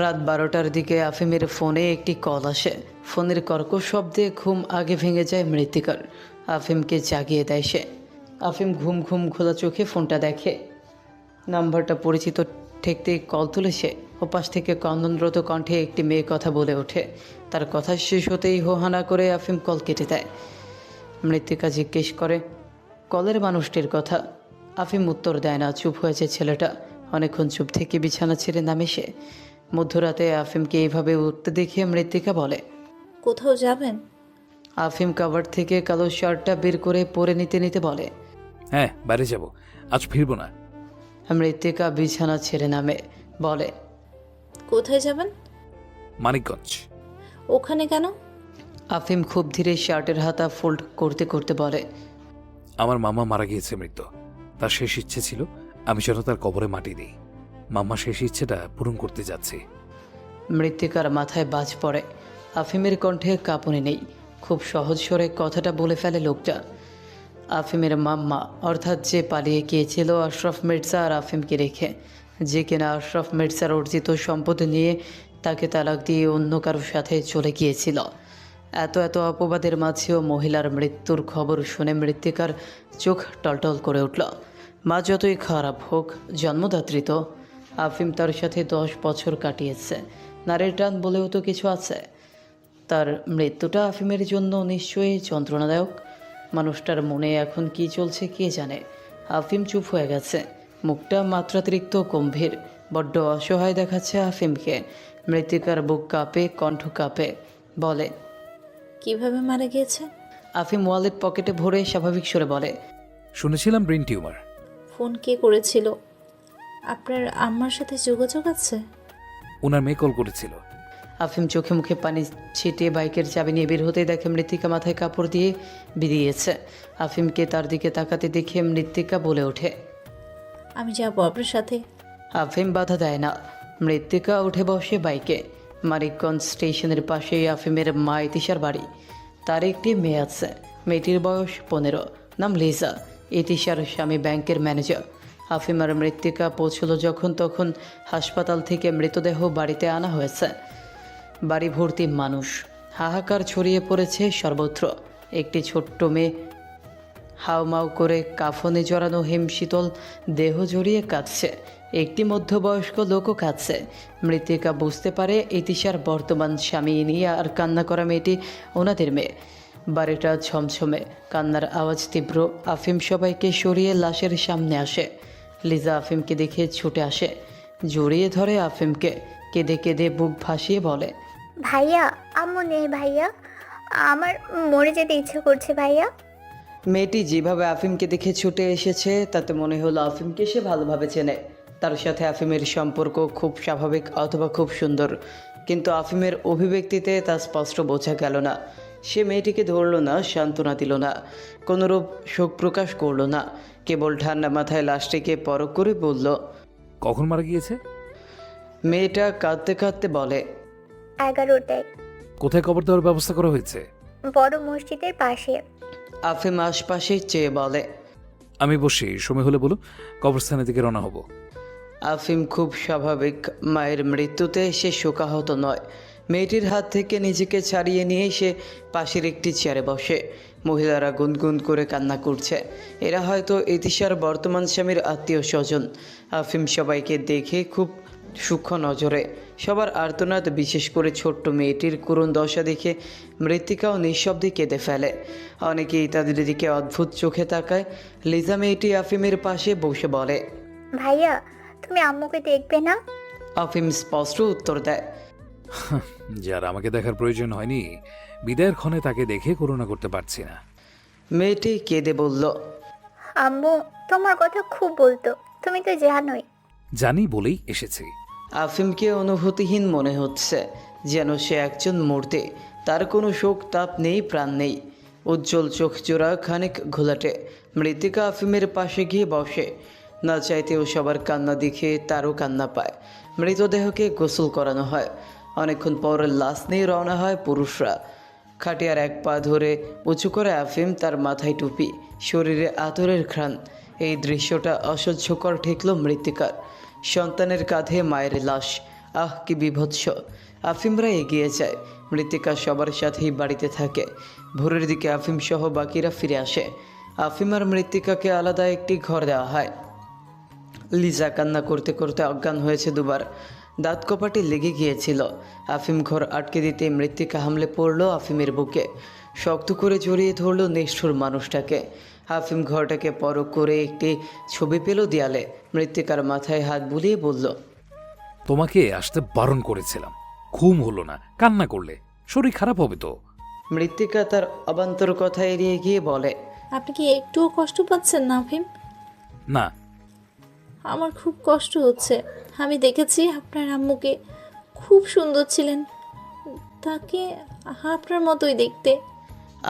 রাত 12টার দিকে আফিমের ফোনে একটি কল আসে। ফোনের কর্কশ শব্দে ঘুম আগে ভেঙে যায় মৃত্তিকার। আফিমকে জাগিয়ে দেয় সে। আফিম ঘুম ঘুম খোলা চোখে ফোনটা দেখে। নাম্বারটা পরিচিত ঠেকতেই কল তুলে সে। ওপাশ থেকে ক্রন্দনরত কণ্ঠে একটি মেয়ে কথা বলে ওঠে। তার কথা শেষ হতেই হোহানা করে আফিম কল কেটে দেয়। মৃত্তিকা জিজ্ঞেস করে, কলের মানুষটির কথা। আফিম উত্তর দেয় না, চুপ হয়েছে ছেলেটা। অনেকক্ষণ চুপ থেকে বিছানা ছেড়ে নামে সে। মধ্যরাতে আফিমকে এইভাবে উঠতে দেখে মৃত্তিকা বলে, কোথাও যাবেন? আফিম কাভার থেকে কালো শার্টটা বের করে পরে নিতে নিতে বলে, হ্যাঁ, বাইরে যাব, আজ ফিরবো না। মৃত্তিকা বিছানা ছেড়ে নামে, বলে, কোথায় যাবেন? মানিকগঞ্জ। ওখানে কেন? আফিম খুব ধীরে শার্টের হাতা ফোল্ড করতে করতে বলে, আমার মামা মারা গিয়েছে মৃত্যু। তার শেষ ইচ্ছে ছিল আমি যেন তার কবরে মাটি দিই। মাম্মা শেষ ইচ্ছেটা পূরণ করতে যাচ্ছি। মৃত্তিকার মাথায় বাজ পড়ে। আফিমের কণ্ঠে কাঁপুনি নেই, খুব সহজ স্বরে কথাটা বলে ফেলে লোকটা। আফিমের মাম্মা, অর্থাৎ যে পালিয়ে গিয়েছিল আশরাফ মির্জা আর আফিমকে রেখে, যে কিনা আশরাফ মির্জার অর্জিত সম্পদ নিয়ে তাকে তালাক দিয়ে অন্য কারোর সাথে চলে গিয়েছিল। এত এত অপবাদের মাঝেও মহিলার মৃত্যুর খবর শুনে মৃত্তিকার চোখ টলটল করে উঠল। মা যতই খারাপ হোক, জন্মদাত্রী তো। আফিম তার সাথে 10 বছর কাটিয়েছে, নারীর টান বলেও তো কিছু আছে। তার মৃত্যুটা আফিমের জন্য নিশ্চয়ই যন্ত্রণাদায়ক। মানুষটার মনে এখন কি চলছে কে জানে। আফিম চুপ হয়ে গেছে, মুখটা মাত্রাতিরিক্ত গম্ভীর, বড্ড অসহায় দেখাচ্ছে আফিমকে। মৃত্তিকার বুক কাঁপে, কণ্ঠ কাঁপে, বলে, কিভাবে মারা গিয়েছে? আফিম ওয়ালেট পকেটে ভরে স্বাভাবিক সুরে বলে, শুনেছিলাম ব্রেন টিউমার। ফোন কে করেছিল? আপনার আম্মার সাথে যোগাযোগ আছে? ওনার মেয়ে কল করেছিল। আফিম চোখে মুখে পানি ছিটিয়ে বাইকের চাবি নিয়ে বের হতে দেখে মৃত্তিকা মাথায় কাপড় দিয়ে বেরিয়েছে। আফিমকে তার দিকে তাকাতে দেখে মৃত্তিকা বলে ওঠে, আমি যাবো আপনার সাথে। আফিম বাধা দেয় না। মৃত্তিকা উঠে বসে বাইকে। মানিকগঞ্জ স্টেশনের পাশেই আফিমের মা ইতিশার বাড়ি। তার একটি মেয়ে আছে, মেয়েটির বয়স 15, নাম লিজা। ইতিশার স্বামী ব্যাংকের ম্যানেজার। আফিম আর মৃত্তিকা পৌঁছল যখন তখন হাসপাতাল থেকে মৃতদেহ বাড়িতে আনা হয়েছে। বাড়ি ভর্তি মানুষ। হাহাকার ছড়িয়ে পড়েছে সর্বত্র। একটি ছোট্ট মেয়ে হাউমাউ করে কাফনে জড়ানো হিমশীতল দেহ জড়িয়ে কাঁদছে। একটি মধ্যবয়স্ক লোকও কাঁদছে। মৃত্তিকা বুঝতে পারে ইতিশার বর্তমান স্বামী নিয়ে আর কান্না করা মেয়েটি ওনাদের মেয়ে। বাড়িটা ছমছমে, কান্নার আওয়াজ তীব্র। আফিম সবাইকে সরিয়ে লাশের সামনে আসে। লিজা আফিমকে দেখে ছুটে আসে, জড়িয়ে ধরে আফিমকে, কেঁদে কেঁদে বুক ভাসিয়ে বলে, ভাইয়া, আম্মু নেই ভাইয়া, আমার মরে যেতে ইচ্ছে করছে ভাইয়া। মেয়েটি যেভাবে আফিমকে দেখে ছুটে এসেছে তাতে মনে হলো আফিমকে সে ভালোভাবে চেনে। তার সাথে আফিমের সম্পর্ক খুব স্বাভাবিক অথবা খুব সুন্দর, কিন্তু আফিমের অভিব্যক্তিতে তা স্পষ্ট বোঝা গেল না। সে মেয়েটিকে ধরল না, সান্ত্বনা দিল না, কোনোরূপ শোক প্রকাশ করল না, কেবল ঠান্ডা মাথায় লাশটিকে পরখ করে বলল। কখন মারা গিয়েছে? মেয়েটা কাঁদতে কাঁদতে বলে, 11টায়, কোথায় কবর দেওয়ার ব্যবস্থা করা হয়েছে? বড় মসজিদের পাশে। আফিম আশপাশে চেয়ে বলে, আমি বসি, সময় হলে বলো, কবরস্থানের দিকে রওনা হব। আফিম খুব স্বাভাবিক। মায়ের মৃত্যুতে সে শোকাহত নয়। মেয়েটির হাত থেকে নিজেকে ছাড়িয়ে নিয়ে সে পাশের একটি চেয়ারে বসে। মহিলারা গুনগুন করে কান্না করছে। এরা হয়তো ইতিশার বর্তমান স্বামীর আত্মীয় স্বজন। আফিম সবাইকে দেখে খুব সূক্ষ্ম নজরে। সবার আর্তনাদ, বিশেষ করে ছোট্ট মেয়েটির করুণ দশা দেখে মৃত্তিকাও নিঃশব্দে কেঁদে ফেলে। অনেকেই তাদের দিকে অদ্ভুত চোখে তাকায়। লিজা মেয়েটি আফিমের পাশে বসে বলে, ভাইয়া, তুমি আম্মুকে দেখবে না? আফিম স্পষ্ট উত্তর দেয়, যার আমাকে দেখার প্রয়োজন হয়নি, বিদায়ের ক্ষণে তাকে দেখে করুণা করতে পারছি না। মেয়েটি কেঁদে বলল, আম্মু তোমার কথা খুব বলতো, তুমি তো জানোই। জানি বলেই এসেছি। আফিমকে অনুভূতিহীন মনে হচ্ছে, যেন সে একজন মূর্তি। তার কোনো শোক তাপ নেই, প্রাণ নেই। উজ্জ্বল চোখ জোড়া খানিক ঘোলাটে। মৃত্তিকা আফিমের পাশে গিয়ে বসে। না চাইতেও সবার কান্না দেখে তারও কান্না পায়। মৃতদেহকে গোসল করানো হয়। অনেকক্ষণ পর লাশ নিয়ে রওনা হয় পুরুষরা। খাটিয়ার এক পা ধরে উঁচু করে আফিম, তার মাথায় টুপি, শরীরে আতরের ঘ্রাণ। এই দৃশ্যটা অসহ্যকর ঠেকল মৃত্তিকার। সন্তানের কাঁধে মায়ের লাশ, আহ কি বিভৎস! আফিমরা এগিয়ে যায়। মৃত্তিকা সবার সাথেই বাড়িতে থাকে। ভোরের দিকে আফিম সহ বাকিরা ফিরে আসে। আফিম আর মৃত্তিকাকে আলাদা একটি ঘর দেওয়া হয়। লিজা কান্না করতে করতে অজ্ঞান হয়েছে দুবার। দাঁত কপাটে লেগে গিয়েছিল। আফিম ঘর আটকে দিতে মৃত্তিকা হামলে পড়ল আফিমের বুকে। শক্ত করে জড়িয়ে ধরল নিষ্ঠুর মানুষটাকে। আফিম ঘরটাকে পরখ করে একটি ছবি পেল দেয়ালে। মৃত্তিকার মাথায় হাত বুলিয়ে বলল, তোমাকে আসতে বারণ করেছিলাম, ঘুম হলো না, কান্না করলে শরীর খারাপ হবে তো। মৃত্তিকা তার অবান্তর কথা এড়িয়ে গিয়ে বলে, আপনি কি একটুও কষ্ট পাচ্ছেন না আফিম? না, আমার খুব কষ্ট হচ্ছে। আমি দেখেছি আপনার আম্মুকে, খুব সুন্দর ছিলেন, তাকে আপনার মতোই দেখতে।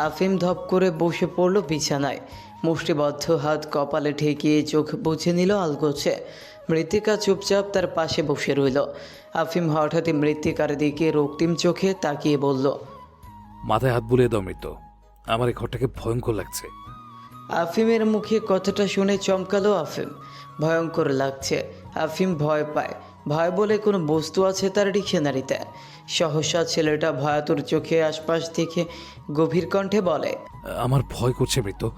আফিম ধপ করে বসে পড়ল বিছানায়। মুষ্টিবদ্ধ হাত কপালে ঠেকিয়ে চোখ বুঝে নিল আলগোছে। মৃত্তিকা চুপচাপ তার পাশে বসে রইল। আফিম হঠাৎই মৃত্তিকার দিকে রক্তিম চোখে তাকিয়ে বলল, মাথায় হাত বুলিয়ে দাও মৃত্যু, আমার এই ঘরটাকে ভয়ঙ্কর লাগছে। আফিমের মুখে কথাটা শুনে চমকালো আফিম। ভয়ঙ্কর লাগছে। আফিম ভয় পায়। ভয় বলে কোনো বস্তু আছে তার ডিকশনারিতে? সহসা ছেলেটা ভয়াতুর চোখে আশপাশ থেকে গভীর কণ্ঠে বলে, আমার ভয় করছে মৃত্যু,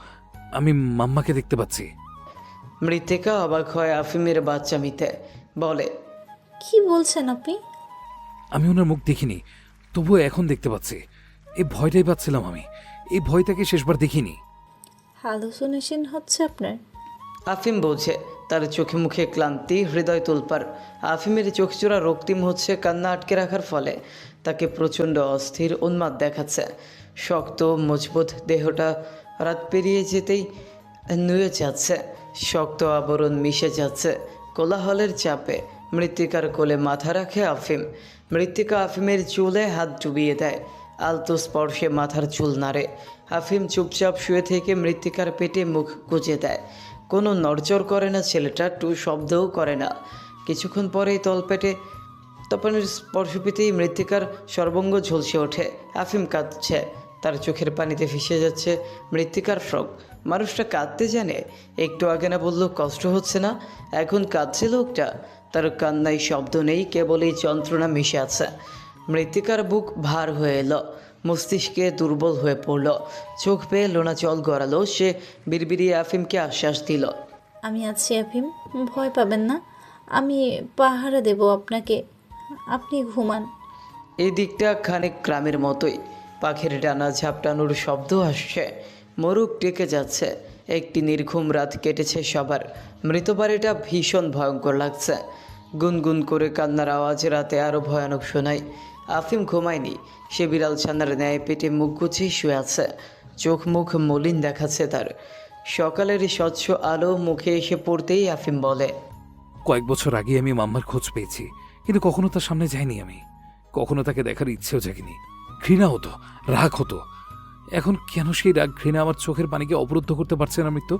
আমি মাম্মাকে দেখতে পাচ্ছি। মৃত্তিকা অবাক হয় আফিমের বাচ্চামিতে, বলে, কি বলছেন আপনি? আমি ওনার মুখ দেখিনি, তবুও এখন দেখতে পাচ্ছি। এই ভয়টাই পাচ্ছিলাম আমি, এই ভয়টাকে শেষবার দেখিনি। হ্যালুসিনেশন হচ্ছে আপনার? আফিম বোঝে তার চোখে মুখে ক্লান্তি, হৃদয় তোলপার। আফিমের চোখচোরা রক্তিম হচ্ছে কান্না আটকে রাখার ফলে। তাকে প্রচণ্ড অস্থির, উন্মাদ দেখাচ্ছে। শক্ত মজবুত দেহটা রাত পেরিয়ে যেতেই নুয়ে যাচ্ছে। শক্ত আবরণ মিশে যাচ্ছে কোলাহলের চাপে। মৃত্তিকার কোলে মাথা রাখে আফিম। মৃত্তিকা আফিমের চুলে হাত ডুবিয়ে দেয়। আলতো স্পর্শে মাথার চুল নাড়ে। আফিম চুপচাপ শুয়ে থেকে মৃত্তিকার পেটে মুখ গুজে দেয়। কোনো নড়চড় করে না ছেলেটা, টু শব্দও করে না। কিছুক্ষণ পরেই তলপেটে তপনের স্পর্শ পেতেই মৃত্তিকার সর্বঙ্গ ঝলসে ওঠে। আফিম কাঁদছে, তার চোখের পানিতে ভেসে যাচ্ছে মৃত্তিকার ফ্রক। মানুষটা কাঁদতে জানে। একটু আগে না বললো কষ্ট হচ্ছে না, এখন কাঁদছে লোকটা। তার কান্নায় শব্দ নেই, কেবল এই যন্ত্রণা মিশে আছে। মৃত্তিকার বুক ভার হয়ে এলো। মস্তিষ্কে দুর্বল হয়ে পড়ল। চোখ পেয়ে লোনা জল গড়ালো। সে বিড়বিড়িয়ে আফিমকে আশ্বাস দিল। আমি আছি আফিম, ভয় পাবেন না। আমি পাহারা দেব আপনাকে, আপনি ঘুমান। এই দিকটা খানিক গ্রামের মতোই। পাখির ডানা ঝাপটানোর শব্দ আসছে। মরুক টেকে যাচ্ছে। একটি নির্ঘুম রাত কেটেছে সবার। মৃত বাড়িটা ভীষণ ভয়ঙ্কর লাগছে। গুনগুন করে কান্নার আওয়াজ রাতে আরও ভয়ানক শোনায়। আফিম ঘুমায়নি। সে বিড়াল ছানার ন্যায় পেটে মুখ গুছিয়ে শুয়ে আছে। চোখ মুখ মলিন দেখাচ্ছে তার। সকালের স্বচ্ছ আলো মুখে এসে পড়তেই আফিম বলে, কয়েক বছর আগে আমি মাম্মার খোঁজ পেয়েছি, কিন্তু কখনো তার সামনে যাইনি আমি। কখনো তাকে দেখার ইচ্ছেও জাগিনি। ঘৃণা হতো, রাগ হতো। এখন কেন সেই রাগ ঘৃণা আমার চোখের পানিকে অবরুদ্ধ করতে পারছে না মৃত্যু?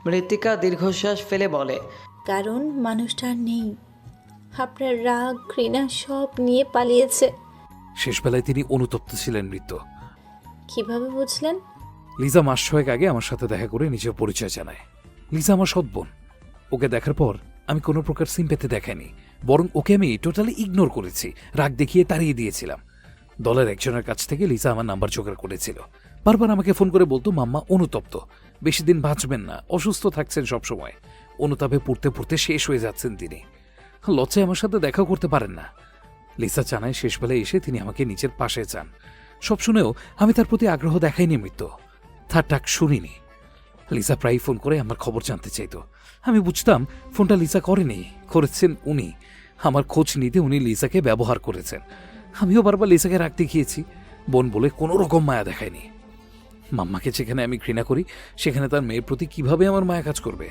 মৃত্তিকা দীর্ঘশ্বাস ফেলে বলে, কারণ মানুষটা আর নেই। আপনার রাগ ঘৃণা সব নিয়ে পালিয়েছে। শেষবেলায় তিনি অনুতপ্ত ছিলেন মৃত্যু। কিভাবে বুঝলেন? লিজা মাস 6 আগে আমার সাথে দেখা করে নিজের পরিচয় জানায়। লিজা আমার সৎ বোন। ওকে দেখার পর আমি কোনো প্রকার সিম্প্যাথি দেখাইনি, বরং ওকে আমি টোটালি ইগনোর করেছি, রাগ দেখিয়ে তাড়িয়ে দিয়েছিলাম। দলের একজনের কাছ থেকে লিজা আমার নাম্বার জোগাড় করেছিল। বারবার আমাকে ফোন করে বলতো মাম্মা অনুতপ্ত, বেশি দিন বাঁচবেন না, অসুস্থ থাকছেন সবসময়। অনুতাপে পড়তে পড়তে শেষ হয়ে যাচ্ছেন তিনি। লজ্জায় আমার সাথে দেখাও করতে পারেন না। লিসা জানায় শেষবেলায় এসে তিনি আমাকে নিজের পাশে চান। সব শুনেও আমি তার প্রতি আগ্রহ দেখাইনি মৃত্যু। তার ডাক শুনিনি। লিসা প্রায় ফোন করে আমার খবর জানতে চাইতো। আমি বুঝতাম ফোনটা লিসা করেনি, করেছেন উনি। আমার খোঁজ নিতে উনি লিসাকে ব্যবহার করেছেন। আমিও বারবার লিসাকে রাগ দেখিয়েছি, বোন বলে কোনো রকম মায়া দেখায়নি। মাম্মাকে যেখানে আমি ঘৃণা করি, সেখানে তার মেয়ের প্রতি কিভাবে আমার মায়া কাজ করবে?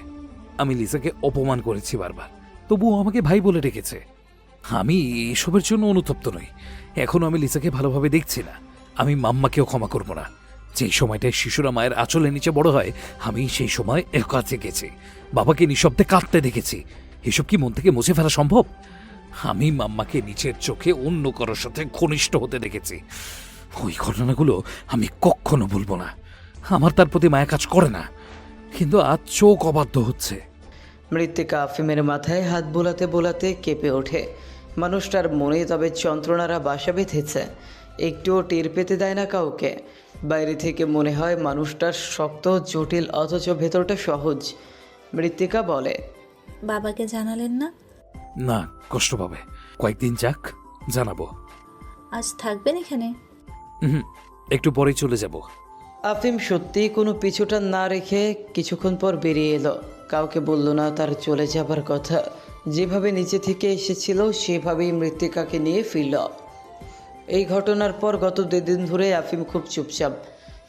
আমি লিসাকে অপমান করেছি বারবার, তবুও আমাকে ভাই বলে ডেকেছে। আমি এসবের জন্য অনুতপ্ত নই। এখনো আমি লিসাকে ভালোভাবে দেখছি না। আমি মাম্মাকেও ক্ষমা করব না। যেই সময়টায় শিশুরা মায়ের আঁচলের নিচে বড় হয়, আমি সেই সময় কাছে গেছি, বাবাকে নিঃশব্দে কাঁদতে দেখেছি। এসব কি মন থেকে মুছে ফেলা সম্ভব? আমি মাম্মাকে নিচের চোখে অন্য কারোর সাথে ঘনিষ্ঠ হতে দেখেছি। ওই ঘটনাগুলো আমি কখনো ভুলব না। আমার তার প্রতি মায়া কাজ করে না, কিন্তু আজ চোখ অবাধ্য হচ্ছে। মৃত্তিকা আফিমের মাথায় হাত বোলাতে বোলাতে কেঁপে ওঠে। মানুষটার মনে তবে যন্ত্রণারা বাসা বেঁধেছে, একটুও টের পেতে দেয় না কাউকে। বাইরে থেকে মনে হয় মানুষটার শক্ত জটিল, অথচ ভেতরটা সহজ। মৃত্তিকা বলে, বাবাকে জানালেন না? না, কষ্ট পাবে। কয়েকদিন যাক, জানাবো। আজ থাকবেন এখানে? একটু পরেই চলে যাব। আফিম সত্যি কোনো পিছুটান না রেখে কিছুক্ষণ পর বেরিয়ে এলো। কাউকে বলল না তার চলে যাবার কথা। যেভাবে নিচে থেকে এসেছিল সেভাবেই মৃত্তিকাকে নিয়ে ফিরল। এই ঘটনার পর গত 2 দিন ধরে আফিম খুব চুপচাপ।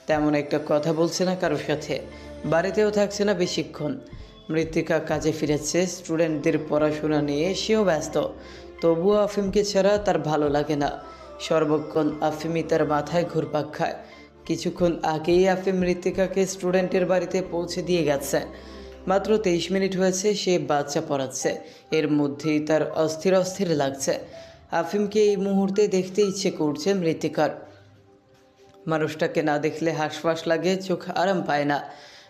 তেমন একটা কথা বলছে না কারোর সাথে, বাড়িতেও থাকছে না বেশিক্ষণ। মৃত্তিকা কাজে ফিরেছে, স্টুডেন্টদের পড়াশোনা নিয়ে সেও ব্যস্ত। তবুও আফিমকে ছাড়া তার ভালো লাগে না। সর্বক্ষণ আফিমই তার মাথায় ঘুরপাক খায়। কিছুক্ষণ আগেই আফিম মৃত্তিকাকে স্টুডেন্টের বাড়িতে পৌঁছে দিয়ে গেছে। মাত্র 23 মিনিট হয়েছে সে বাচ্চা পড়াচ্ছে। এর মধ্যেই তার অস্থির অস্থির লাগছে। আফিমকে এই মুহূর্তে দেখতে ইচ্ছে করছে মৃত্তিকার। মানুষটাকে না দেখলে হাঁসফাঁস লাগে, চোখ আরাম পায় না।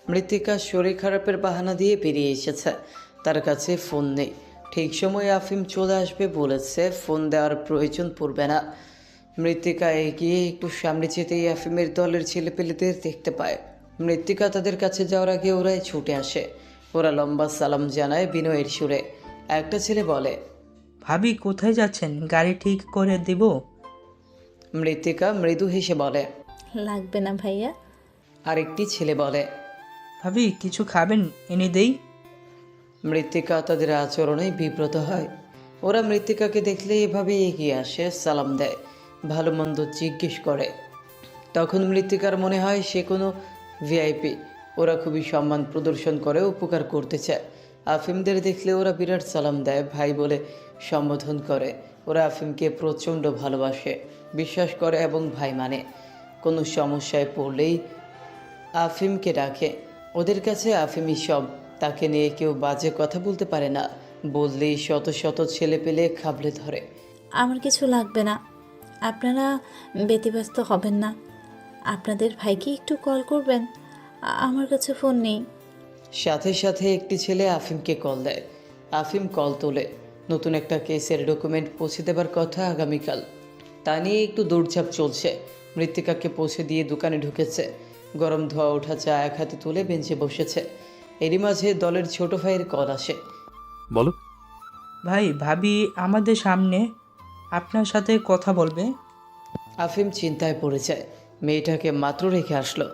মৃত্তিকার শরীর খারাপের বাহানা দিয়ে বেরিয়ে এসেছে। তার কাছে ফোন নেই। ঠিক সময়ে আফিম চলে আসবে বলেছে, ফোন দেওয়ার প্রয়োজন পড়বে না। মৃত্তিকা এগিয়ে একটু সামনে যেতেই আফিমের দলের ছেলেপেলেদের দেখতে পায়। মৃত্তিকা তাদের কাছে যাওয়ার আগে ওরাই ছুটে আসে। ওরা লম্বা সালাম জানায় বিনয়ের সুরে। একটা ছেলে বলে, ভাবি কোথায় যাচ্ছেন? গাড়ি ঠিক করে দিব? মৃত্তিকা মৃদু হেসে বলে, লাগবে না ভাইয়া। আরেকটি ছেলে বলে, ভাবি কিছু খাবেন? এনে দেই? মৃত্তিকা তাদের আচরণে বিব্রত হয়। ওরা মৃত্তিকাকে দেখলে এভাবে এগিয়ে আসে, সালাম দেয়, ভালো মন্দ জিজ্ঞেস করে। তখন মৃত্তিকার মনে হয় সে কোনো ভিআইপি। ওরা খুবই সম্মান প্রদর্শন করে, উপকার করতে চায়। আফিমদের দেখলে ওরা বিরাট সালাম দেয়, ভাই বলে সম্বোধন করে। ওরা আফিমকে প্রচণ্ড ভালোবাসে, বিশ্বাস করে এবং ভাই মানে। কোনো সমস্যায় পড়লেই আফিমকে ডাকে। ওদের কাছে আফিমই সব। তাকে নিয়ে কেউ বাজে কথা বলতে পারে না, বললেই শত শত ছেলে পেলে খাবলে ধরে। আমার কিছু লাগবে না, আপনারা ব্যতিব্যস্ত হবেন না। আপনাদের ভাইকে একটু কল করবেন, আমার কাছে ফোন নেই। সাথে সাথে একটি ছেলে আফিমকে কল দেয়। আফিম কল তোলে। নতুন একটা কেসের ডকুমেন্ট পৌঁছে দেবার কথা আগামীকাল। তা নিয়ে একটু দৌড়ঝাঁপ চলছে। মৃত্তিকাকে পৌঁছে দিয়ে দোকানে ঢুকেছে। গরম ধোয়া ওঠা চা এক হাতে তুলে বেঞ্চে বসেছে। এরই মাঝে দলের ছোট ভাইয়ের কল আসে। বলো। ভাই ভাবি আমাদের সামনে আপনার সাথে কথা বলবে। আফিম চিন্তায় পড়ে যায়। মেয়েটাকে মাত্র রেখে আসলো,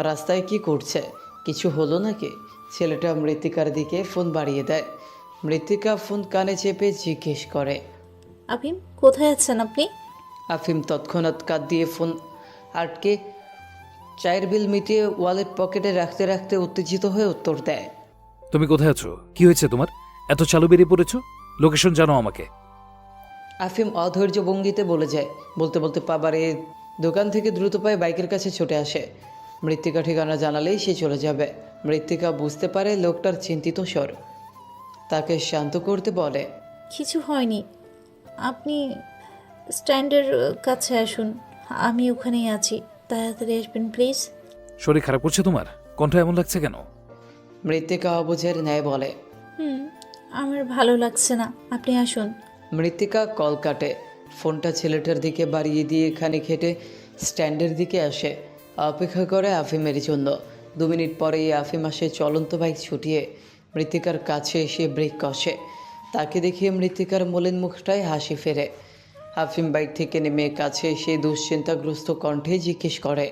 রাস্তায় কি করছে? কিছু হলো নাকি? ছেলেটা মৃত্তিকার দিকে ফোন বাড়িয়ে দেয়। মৃত্তিকা ফোন কানে চেপে জিজ্ঞেস করে, আফিম কোথায় আছেন আপনি? আফিম তৎক্ষণাৎ কাঁধ দিয়ে ফোন আটকে চায়ের বিল মিটিয়ে ওয়ালেট পকেটে রাখতে রাখতে উত্তেজিত হয়ে উত্তর দেয়। তুমি কোথায় আছো? কি হয়েছে তোমার? এত চালু বেরিয়ে পড়েছো? লোকেশন জানো আমাকে। আফিম অধৈর্য ভঙ্গিতে বলে যায়। বলতে বলতে পা বাড়িয়ে দোকান থেকে দ্রুত পায়ে বাইকের কাছে ছুটে আসে। মৃত্তিকা ঠিকানা জানালেই সে চলে যাবে। মৃত্তিকা বুঝতে পারে লোকটার চিন্তিত স্বর। তাকে শান্ত করতে বলে, কিছু হয়নি, আপনি স্ট্যান্ডের কাছে আসুন, আমি ওখানেই আছি, তাড়াতাড়ি আসবেন প্লিজ। শরীর খারাপ করছে তোমার? কণ্ঠ এমন লাগছে কেন? মৃত্তিকা অবুঝের ন্যায় বলে। আমার ভালো লাগছে না, আপনি আসুন। মৃত্তিকা কল কাটে। ফোনটা ছেলেটার দিকে বাড়িয়ে দিয়ে খানিক হেঁটে স্ট্যান্ডের দিকে আসে। অপেক্ষা করে আফিমের জন্য। 2 মিনিট পরেই আফিম আসে চলন্ত বাইক ছুটিয়ে মৃত্তিকার কাছে এসে ব্রেক কষে। তাকে দেখিয়ে মৃত্তিকার মলিন মুখটায় হাসি ফেরে। আফিম বাইক থেকে নেমে কাছে এসে দুশ্চিন্তাগ্রস্ত কণ্ঠে জিজ্ঞেস করে,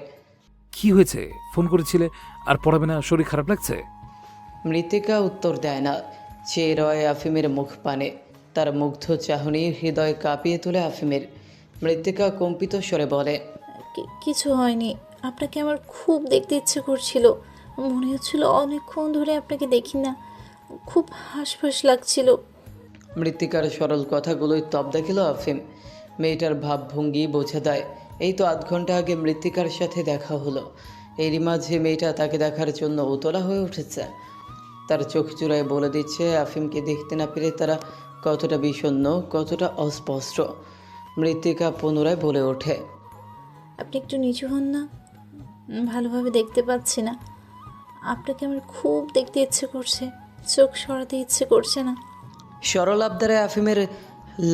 কি হয়েছে? ফোন করেছিলে আর পড়াবে না? শরীর খারাপ লাগছে? মৃত্তিকা উত্তর দেয় না, চেয়ে রয় আফিমের মুখ পানে। তার মুগ্ধ চাহনি হৃদয় কাঁপিয়ে তোলে আফিমের। মৃত্তিকা কম্পিত স্বরে বলে, কিছু হয়নি, আপনাকে আমার খুব দেখতে ইচ্ছে করছিল, মনে হচ্ছিল অনেকক্ষণ ধরে আপনাকে দেখি না, খুব হাসফাস লাগছিল। মৃত্তিকার সরল কথাগুলোই তপ দেখিল আফিম। মেয়েটার ভাবভঙ্গি বোঝা দেয় এই তো আধ ঘন্টা আগে মৃত্তিকার সাথে দেখা হলো। এরই মাঝে মেয়েটা তাকে দেখার জন্য উতলা হয়ে উঠেছে। তার চোখ চূড়ায় বলে দিচ্ছে আফিমকে দেখতে না পেরে তারা কতটা বিষণ্ণ, কতটা অস্পষ্ট। মৃত্তিকা পুনরায় বলে ওঠে, আপনি একটু নিচু হন না, ভালোভাবে দেখতে পাচ্ছি না, আপনাকে আমার খুব দেখতে ইচ্ছে করছে, চোখ সরাতে ইচ্ছে করছে না। সরল আবদারে আফিমের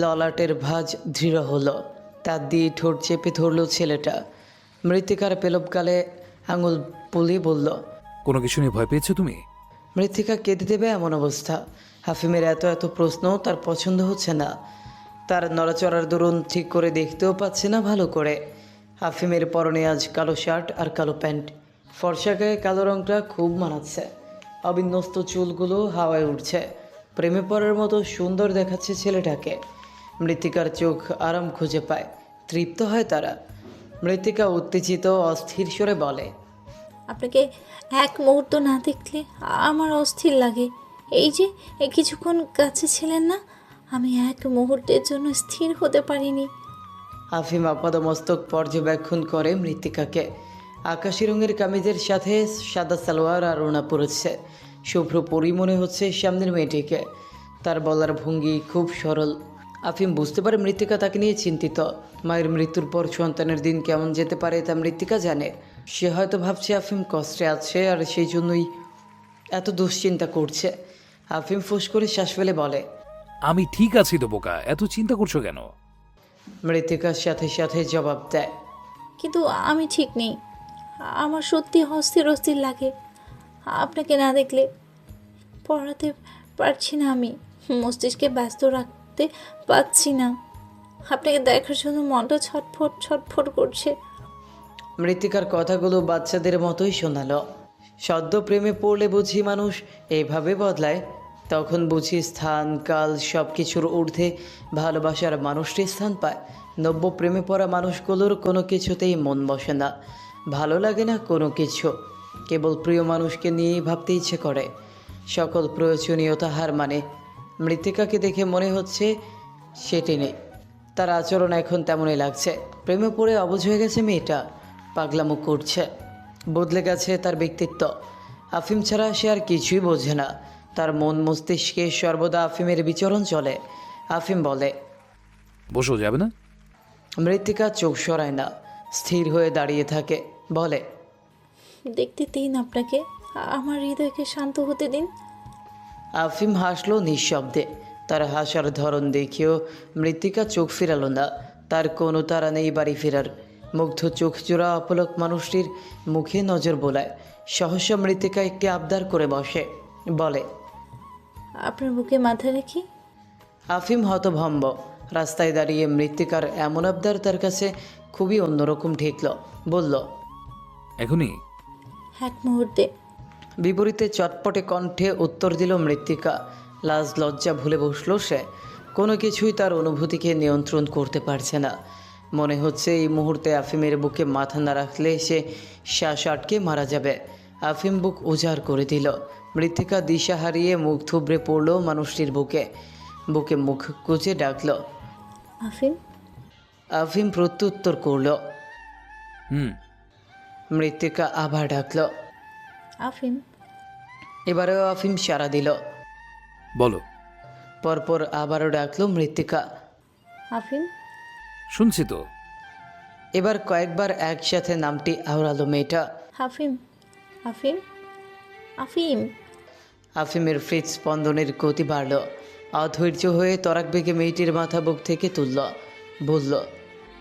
ললাটের ভাঁজ দৃঢ় হলো। তার দিয়ে ঠোঁট চেপে ধরল ছেলেটা। মৃত্তিকার পেলবকালে আঙুল পুলিয়ে বলল, কোনো কিছু নিয়ে ভয় পেয়েছো তুমি? মৃত্তিকা কেঁদে দেবে এমন অবস্থা। আফিমের এত এত প্রশ্ন তার পছন্দ হচ্ছে না। তার নড়াচড়ার দরুন ঠিক করে দেখতেও পাচ্ছে না ভালো করে। আফিমের পরনে আজ কালো শার্ট আর কালো প্যান্ট। ফর্সা গায়ে কালো রঙটা খুব মানাচ্ছে। অবিন্যস্ত চুলগুলো হাওয়ায় উঠছে। প্রেমে পড়ার মতো সুন্দর দেখাচ্ছে ছেলেটাকে। মৃত্তিকার চোখ আরাম খুঁজে পায়, তৃপ্ত হয় তারা। মৃত্তিকা উত্তেজিত অস্থির স্বরে বলে, আপনাকে এক মুহূর্ত না দেখলে আমার অস্থির লাগে। এই যে কিছুক্ষণ কাছে ছিলেন না, আমি এক মুহূর্তের জন্য স্থির হতে পারিনি। আফিম আপাদমস্তক পর্যবেক্ষণ করে মৃত্তিকাকে। আকাশি রঙের কামিজের সাথে সাদা সালোয়ার আর ওড়না পরেছে। শুভ্র পরি মনে হচ্ছে সামনের মেয়েটিকে। তার বলার ভঙ্গি খুব সরল। আফিম বুঝতে পারে মৃত্তিকা তাকে নিয়ে চিন্তিত। মায়ের মৃত্যুর পর সন্তানের দিন কেমন যেতে পারে তা মৃত্তিকা জানে। সে হয়তো ভাবছে আফিম কষ্টে আছে আর সেই জন্যই এত দুশ্চিন্তা করছে। আফিম ফুস করে শ্বাস ফেলে বলে, আমি ঠিক আছি তো বোকা, এত চিন্তা করছো কেন? মৃত্তিকার সাথে সাথে জবাব দেয়, কিন্তু আমি ঠিক নেই, আমার সত্যি অস্থির অস্থির লাগে আপনাকে না দেখলে। পড়াতে পারছি না, আমি মস্তিষ্কে ব্যস্ত রাখতে পারছি না, আপনাকে দেখার জন্য মনটা ছটফট ছটফট করছে। মৃত্তিকার কথাগুলো বাচ্চাদের মতোই শোনালো। সদ্য প্রেমে পড়লে বুঝি মানুষ এইভাবে বদলায়। তখন বুঝি স্থান কাল সব কিছুর ঊর্ধ্বে ভালোবাসার মানুষটি স্থান পায়। নব্য প্রেমে পড়া মানুষগুলোর কোনো কিছুতেই মন বসে না, ভালো লাগে না কোনো কিছু। কেবল প্রিয় মানুষকে নিয়েই ভাবতে ইচ্ছে করে। সকল প্রয়োজনীয়তা হার মানে। মৃত্তিকাকে দেখে মনে হচ্ছে সেটি নেই। তার আচরণ এখন তেমনই লাগছে। প্রেমে পড়ে অবুঝ হয়ে গেছে মেয়েটা, পাগলামো করছে। বদলে গেছে তার ব্যক্তিত্ব। আফিম ছাড়া সে আর কিছুই বোঝে না। তার মন মস্তিষ্কে সর্বদা আফিমের বিচরণ চলে। আফিম বলে, বসো, যাবে না? মৃত্তিকা চোখ সরায় না, স্থির হয়ে দাঁড়িয়ে থাকে। বলে, দেখতে দিন আপনাকে, আমার হৃদয়কে শান্ত হতে দিন। আফিম হাসলো নিঃশব্দে। তার হাসার ধরন দেখেও মৃত্তিকা চোখ ফিরালো না। তার কোনো তাড়া নেই বাড়ি ফেরার। মুগ্ধ চোখ জোড়া অপলক মানুষটির মুখে নজর বোলায়। সহসা মৃত্তিকা একটি আবদার করে বসে, বলে, আপনার বুকে মাথা রেখে। আফিম হতভম্ব। রাস্তায় দাঁড়িয়ে মৃত্তিকার এমন আবদার তার কাছে খুবই অন্যরকম ঠেকল। বলল, এখনই? এক মুহূর্তে। বিপরীতে চটপটে কণ্ঠে উত্তর দিল মৃত্তিকা। লাজ লজ্জা ভুলে বসল সে। কোনো কিছুই তার অনুভূতিকে নিয়ন্ত্রণ করতে পারছে না। মনে হচ্ছে এই মুহূর্তে আফিমের বুকে মাথা না রাখলে সে শ্বাস আটকে মারা যাবে। আফিম বুক উজাড় করে দিল। মৃত্তিকা দিশা হারিয়ে মুখ থুবড়ে পড়ল মানুষটির বুকে। বুকে মুখ কুচে ডাকল। আফিম। আফিম প্রত্যুত্তর করল। হুম। মৃত্তিকা আবার ডাকল। আফিম। এবারেও আফিম সাড়া দিল। বলো। পরপর আবারও ডাকল মৃত্তিকা। আফিম। শুনছি তো। এবার কয়েকবার একসাথে নামটি আওড়ালো মেয়েটা। আফিম। আফিম। আফিম। আফিমের হৃদস্পন্দনের গতি বাড়ল। অধৈর্য হয়ে তরাক বেগে মেয়েটির মাথা বুক থেকে তুলল। বলল,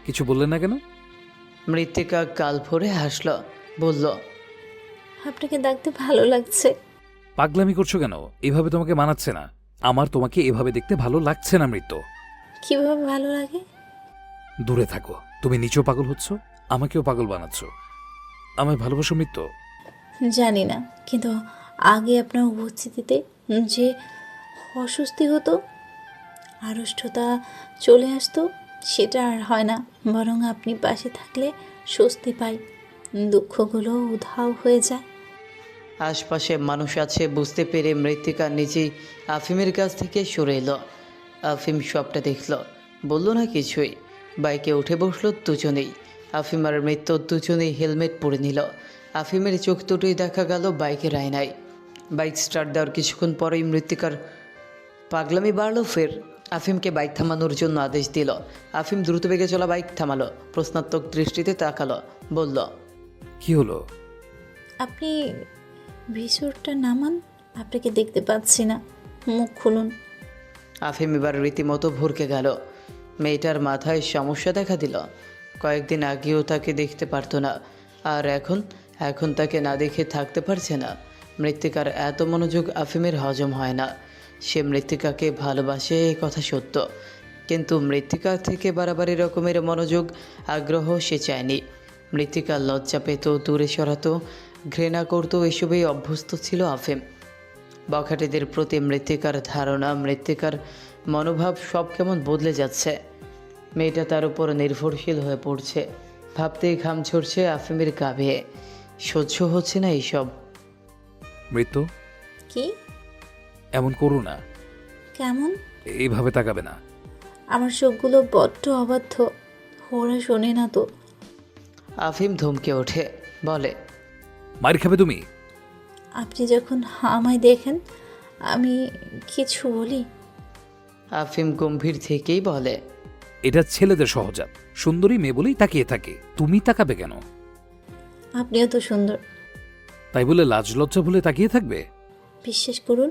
কিছু বললেন না কেন? মৃত্তিকা গাল ভরে হাসল। বলল, আপনাকে ডাকতে ভালো লাগছে। পাগলামি করছো কেন? এভাবে তোমাকে মানাচ্ছে না। আমার তোমাকে এভাবে দেখতে ভালো লাগছে না মৃত্যু। কিভাবে ভালো লাগে? দূরে থাকো। তুমি নিচেও পাগল হচ্ছ, আমাকেও পাগল বানাচ্ছ। আমায় ভালোবাসো মৃত্যু? জানি না, কিন্তু আগে আপনার উপস্থিতিতে যে অস্বস্তি হতো, আড়ষ্টতা চলে আসতো, সেটা আর হয় না। বরং আপনি পাশে থাকলে স্বস্তি পাই, দুঃখগুলো উধাও হয়ে যায়। আশপাশে মানুষ আছে বুঝতে পেরে মৃত্তিকা নিজেই আফিমের কাছ থেকে সরে এলো। আফিম সবটা দেখল, বলল না কিছুই। বাইকে উঠে বসলো দুজনেই। আফিম আর মৃত্যু দুজনেই হেলমেট পরে নিল। আফিমের চোখ দুটোই দেখা গেল বাইকের আয়নায়। বাইক স্টার্ট দেওয়ার কিছুক্ষণ পরেই মৃত্তিকার পাগলামি বাড়লো ফের। আফিমকে বাইক থামানোর জন্য আদেশ দিল। আফিম দ্রুত বেগে চলা বাইক থামালো। প্রশ্নাত্মক দৃষ্টিতে তাকালো। বলল, কি হলো? আপনি ভিসুরটা নামান, আপনাকে দেখতে পাচ্ছি না, মুখ খুলুন। আফিম এবার রীতিমতো ভরকে গেল। মেয়েটার মাথায় সমস্যা দেখা দিল। কয়েকদিন আগেও তাকে দেখতে পারতো না, আর এখন তাকে না দেখে থাকতে পারছে না। মৃত্তিকার এত মনোযোগ আফিমের হজম হয় না। সে মৃত্তিকাকে ভালোবাসে, এ কথা সত্য, কিন্তু মৃত্তিকা থেকে বাড়াবাড়ি রকমের মনোযোগ আগ্রহ সে চায়নি। মৃত্তিকা লজ্জা পেত, দূরে সরাতো, ঘৃণা করত, এসবেই অভ্যস্ত ছিল আফিম। বখাটেদের প্রতি মৃত্তিকার ধারণা, মৃত্তিকার মনোভাব সব কেমন বদলে যাচ্ছে। মেয়েটা তার উপর নির্ভরশীল হয়ে পড়ছে। ভাবতেই ঘাম ঝরছে আফিমের গা বেয়ে। সহ্য হচ্ছে না এইসব। মৃত্যু, কি? এমন করো না। কেমন? এইভাবে তাকাবে না। আমার চোখগুলো বড্ড অবাধ্য, ওরা শোনে না তো। আফিম ধমকে ওঠে, বলে, মার খাবে তুমি। আপনি যখন আমায় দেখেন আমি কিছু বলি? আফিম গম্ভীর থেকেই বলে, এটা ছেলেদের সহজাত। সুন্দরী মেয়ে বলেই তাকিয়ে থাকে, তুমি তাকাবে কেন? আপনিও তো সুন্দর। তাই বলে লাজ লজ্জা ভুলে তাকিয়ে থাকবে? বিশ্বাস করুন,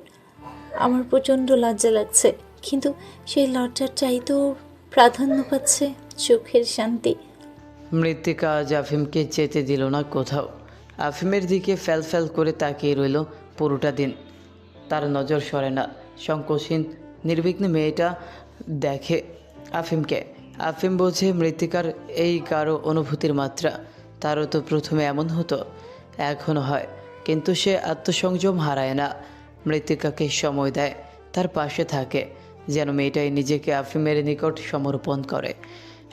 আমার প্রচণ্ড লজ্জা লাগছে, কিন্তু সেই লজ্জার চাইতেও প্রাধান্য পাচ্ছে চোখের শান্তি। মৃত্তিকা আজ আফিমকে যেতে দিল না কোথাও। আফিমের দিকে ফ্যাল ফ্যাল করে তাকিয়ে রইল পুরোটা দিন। তার নজর সরে না। সংকোচহীন নির্বিঘ্নে মেয়েটা দেখে আফিমকে। আফিম বোঝে মৃত্তিকার এই গাঢ় অনুভূতির মাত্রা। তারও তো প্রথমে এমন হতো, এখনও হয়, কিন্তু সে আত্মসংযম হারায় না। মৃত্তিকাকে সময় দেয়, তার পাশে থাকে, যেন মেয়েটাই নিজেকে আফিমের নিকট সমর্পণ করে।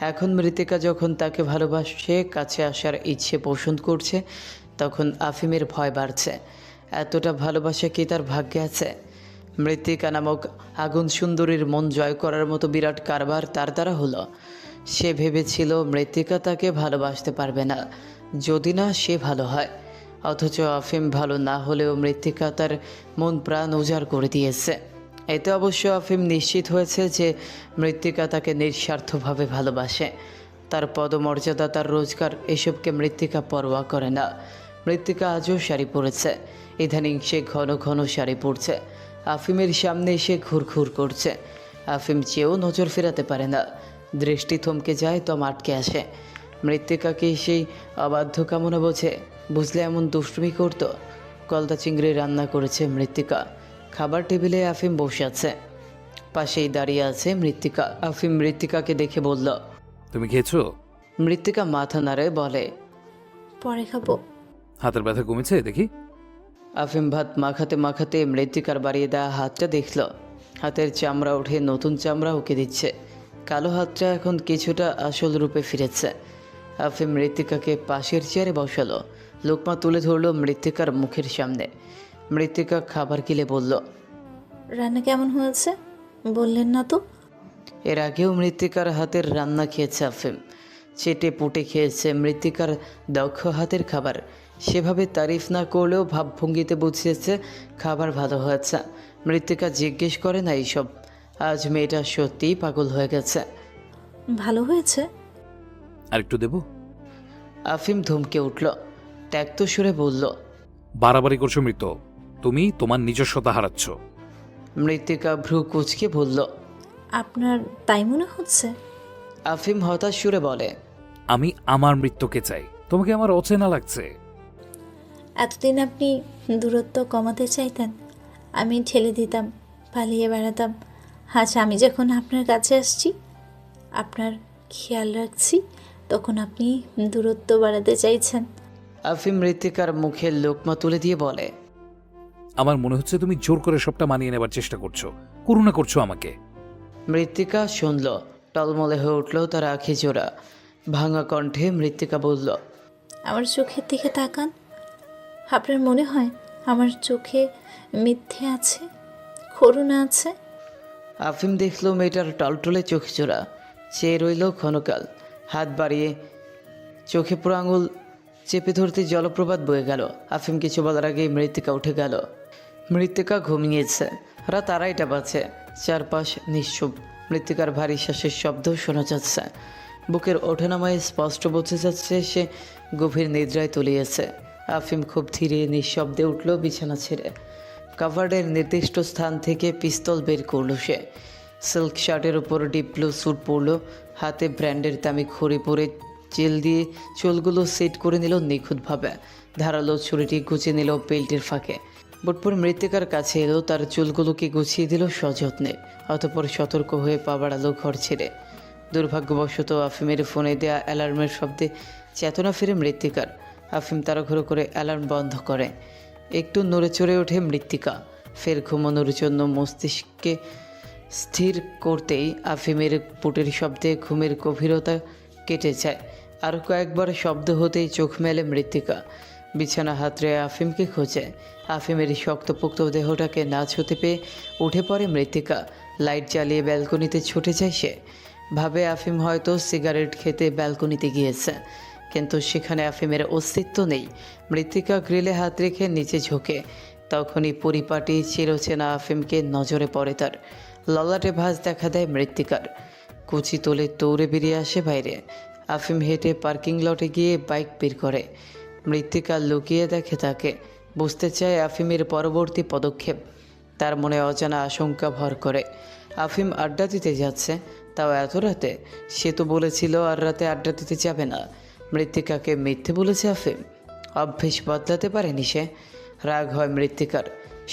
এখন মৃত্তিকা যখন তাকে ভালোবাসে, কাছে আসার ইচ্ছে পোষণ করছে, তখন আফিমের ভয় বাড়ছে। এতটা ভালোবাসা কি তার ভাগ্যে আছে? মৃত্তিকা নামক আগুন সুন্দরীর মন জয় করার মতো বিরাট কারবার তার দ্বারা হলো। সে ভেবেছিল মৃত্তিকা তাকে ভালোবাসতে পারবে না, যদি না সে ভালো হয়। অথচ আফিম ভালো না হলেও মৃত্তিকা তার মন প্রাণ উজাড় করে দিয়েছে। এতে অবশ্য আফিম নিশ্চিত হয়েছে যে মৃত্তিকা তাকে নিঃস্বার্থভাবে ভালোবাসে। তার পদমর্যাদা, তার রোজগার, এসবকে মৃত্তিকা পরোয়া করে না। মৃত্তিকা আজও শাড়ি পরেছে। ইদানিং সে ঘন ঘন শাড়ি পরছে। আফিমের সামনে এসে ঘুরঘুর করছে। আফিম চেয়েও নজর ফেরাতে পারে না। দৃষ্টি থমকে যায়, দম আটকে আসে। মৃত্তিকাকে সেই অবাধ্য কামনা বোঝে, বুঝলে এমন দুষ্টুমি করতো। গলদা চিংড়ি রান্না করেছে মৃত্তিকা। খাবার টেবিলে আফিম বসে আছে, পাশেই দাঁড়িয়ে আছে মৃত্তিকা। আফিম মৃত্তিকাকে দেখে বলল। তুমি খেয়েছো? মৃত্তিকা মাথা নাড়ে বলে, পরে খাবো। হাতের ব্যথা কমেছে দেখি? আফিম ভাত মাখাতে মাখাতে মৃত্তিকার বাড়িয়ে দেওয়া হাতটা দেখল। হাতের চামড়া উঠে নতুন চামড়া ওকে দিচ্ছে। কালো হাতটা এখন কিছুটা আসল রূপে ফিরেছে। আফিম মৃত্তিকাকে পাশের চেয়ারে বসালো, লোকমা তুলে ধরলো মৃত্তিকার মুখের সামনে। মৃত্তিকা খাবার গিলে বলল, রান্না কেমন হয়েছে বললেন না তো? এর আগেও মৃত্তিকার হাতের রান্না খেয়েছে আফিম। চেটে পুটে খেয়েছে মৃত্তিকার দক্ষ হাতের খাবার। সেভাবে তারিফ না করলেও ভাবভঙ্গিতে বুঝিয়েছে খাবার ভালো হয়েছে। মৃত্তিকা জিজ্ঞেস করে না এইসব। আজ মেয়েটা সত্যিই পাগল হয়ে গেছে। ভালো হয়েছে? আর একটু দেবো? আফিম ধমকে উঠল, ত্যক্ত সুরে বলল। বাড়াবাড়ি করছো মৃত, তুমি তোমার নিজস্বতা হারাচ্ছ। মৃত্তিকা ভ্রু কুচকে বলল। আপনার তাই মনে হচ্ছে? আফিম হতাশ সুরে বলে, আমি আমার মৃত্যুকে চাই, তোমাকে আমার অচেনা লাগছে। এতদিন আপনি দূরত্ব কমাতে চাইতেন, আমি ঠেলে দিতাম, পালিয়ে বেড়াতাম। আজ আমি যখন আপনার কাছে আসছি, আপনার খেয়াল রাখছি, তখন আপনি দূরত্ব বাড়াতে চাইছেন। আফিম মৃত্তিকার মুখে লোকমা তুলে দিয়ে বলে, আমার মনে হচ্ছে তুমি জোর করে সবটা মানিয়ে নেবার চেষ্টা করছো, করুণা করছো আমাকে। মৃত্তিকা শুনল, টলমলে হয়ে উঠল তার আখি জোড়া। ভাঙা কণ্ঠে মৃত্তিকা বলল, আমার চোখের দিকে তাকান। আপনার মনে হয় আমার চোখে মিথ্যে আছে, করুণা আছে? আফিম দেখল মেয়েটার টলটলে চোখ জোড়া, চেয়ে রইল ক্ষণকাল। হাত বাড়িয়ে চোখে পুরো আঙুল চেপে ধরতে জলপ্রপাত বয়ে গেল। আফিম কিছু বলার আগেই মৃত্তিকা উঠে গেল। মৃত্তিকা ঘুমিয়েছে। রাত 2:30 বাজে। চারপাশ নিশ্চুপ। মৃত্তিকার ভারী শ্বাসের শব্দ শোনা যাচ্ছে। বুকের ওঠানামায় স্পষ্ট বোঝা যাচ্ছে সে গভীর নিদ্রায় তলিয়েছে। আফিম খুব ধীরে নিঃশব্দে উঠল বিছানা ছেড়ে। কাভার্ডের নির্দিষ্ট স্থান থেকে পিস্তল বের করল সে। সিল্ক শার্টের উপর ডিপ ব্লু স্যুট পরল, হাতে ব্র্যান্ডের দামি ঘড়ি পরে জেল দিয়ে চুলগুলো সেট করে নিল নিখুঁতভাবে। ধারালো ছুরিটি গুছিয়ে নিল বেল্টের ফাঁকে। বুটপুর মৃত্তিকার কাছে এলো, তার চুলগুলোকে গুছিয়ে দিল সযত্নে। অতঃপর সতর্ক হয়ে পা বাড়ালো ঘর ছেড়ে। দুর্ভাগ্যবশত আফিমের ফোনে দেয়া অ্যালার্মের শব্দে চেতনা ফিরে মৃত্তিকার। আফিম তাড়াহুড়ো করে অ্যালার্ম বন্ধ করে। একটু নড়ে চড়ে ওঠে মৃত্তিকা। ফের ঘুমানোর জন্য মস্তিষ্ককে স্থির করতেই আফিমের বুটের শব্দে ঘুমের গভীরতা কেটে যায়। আরও কয়েকবার শব্দ হতেই চোখ মেলে মৃত্তিকা। বিছানা হাতড়ে আফিমকে খোঁজে। আফিমের শক্তপোক্ত দেহটাকে না ছুতে পেয়ে উঠে পড়ে মৃত্তিকা। লাইট জ্বালিয়ে ব্যালকনিতে ছুটে যায় সে। ভাবে আফিম হয়তো সিগারেট খেতে ব্যালকনিতে গিয়েছে, কিন্তু সেখানে আফিমের অস্তিত্ব নেই। মৃত্তিকা গ্রিলে হাত রেখে নিচে ঝোঁকে। তখনই পরিপাটি চিরচেনা আফিমকে নজরে পড়ে তার। ললাটে ভাঁজ দেখা দেয় মৃত্তিকার। কুচি তোলে দৌড়ে বেরিয়ে আসে বাইরে। আফিম হেঁটে পার্কিং লটে গিয়ে বাইক বের করে। মৃত্তিকা লুকিয়ে দেখে তাকে। বুঝতে চায় আফিমের পরবর্তী পদক্ষেপ। তার মনে অজানা আশঙ্কা ভর করে। আফিম আড্ডা দিতে যাচ্ছে, তাও এত রাতে। সে তো বলেছিল আর রাতে আড্ডা দিতে যাবে না। মৃত্তিকাকে মিথ্যে বলেছে আফিম। অভ্যেস বদলাতে পারেনি সে। রাগ হয় মৃত্তিকার।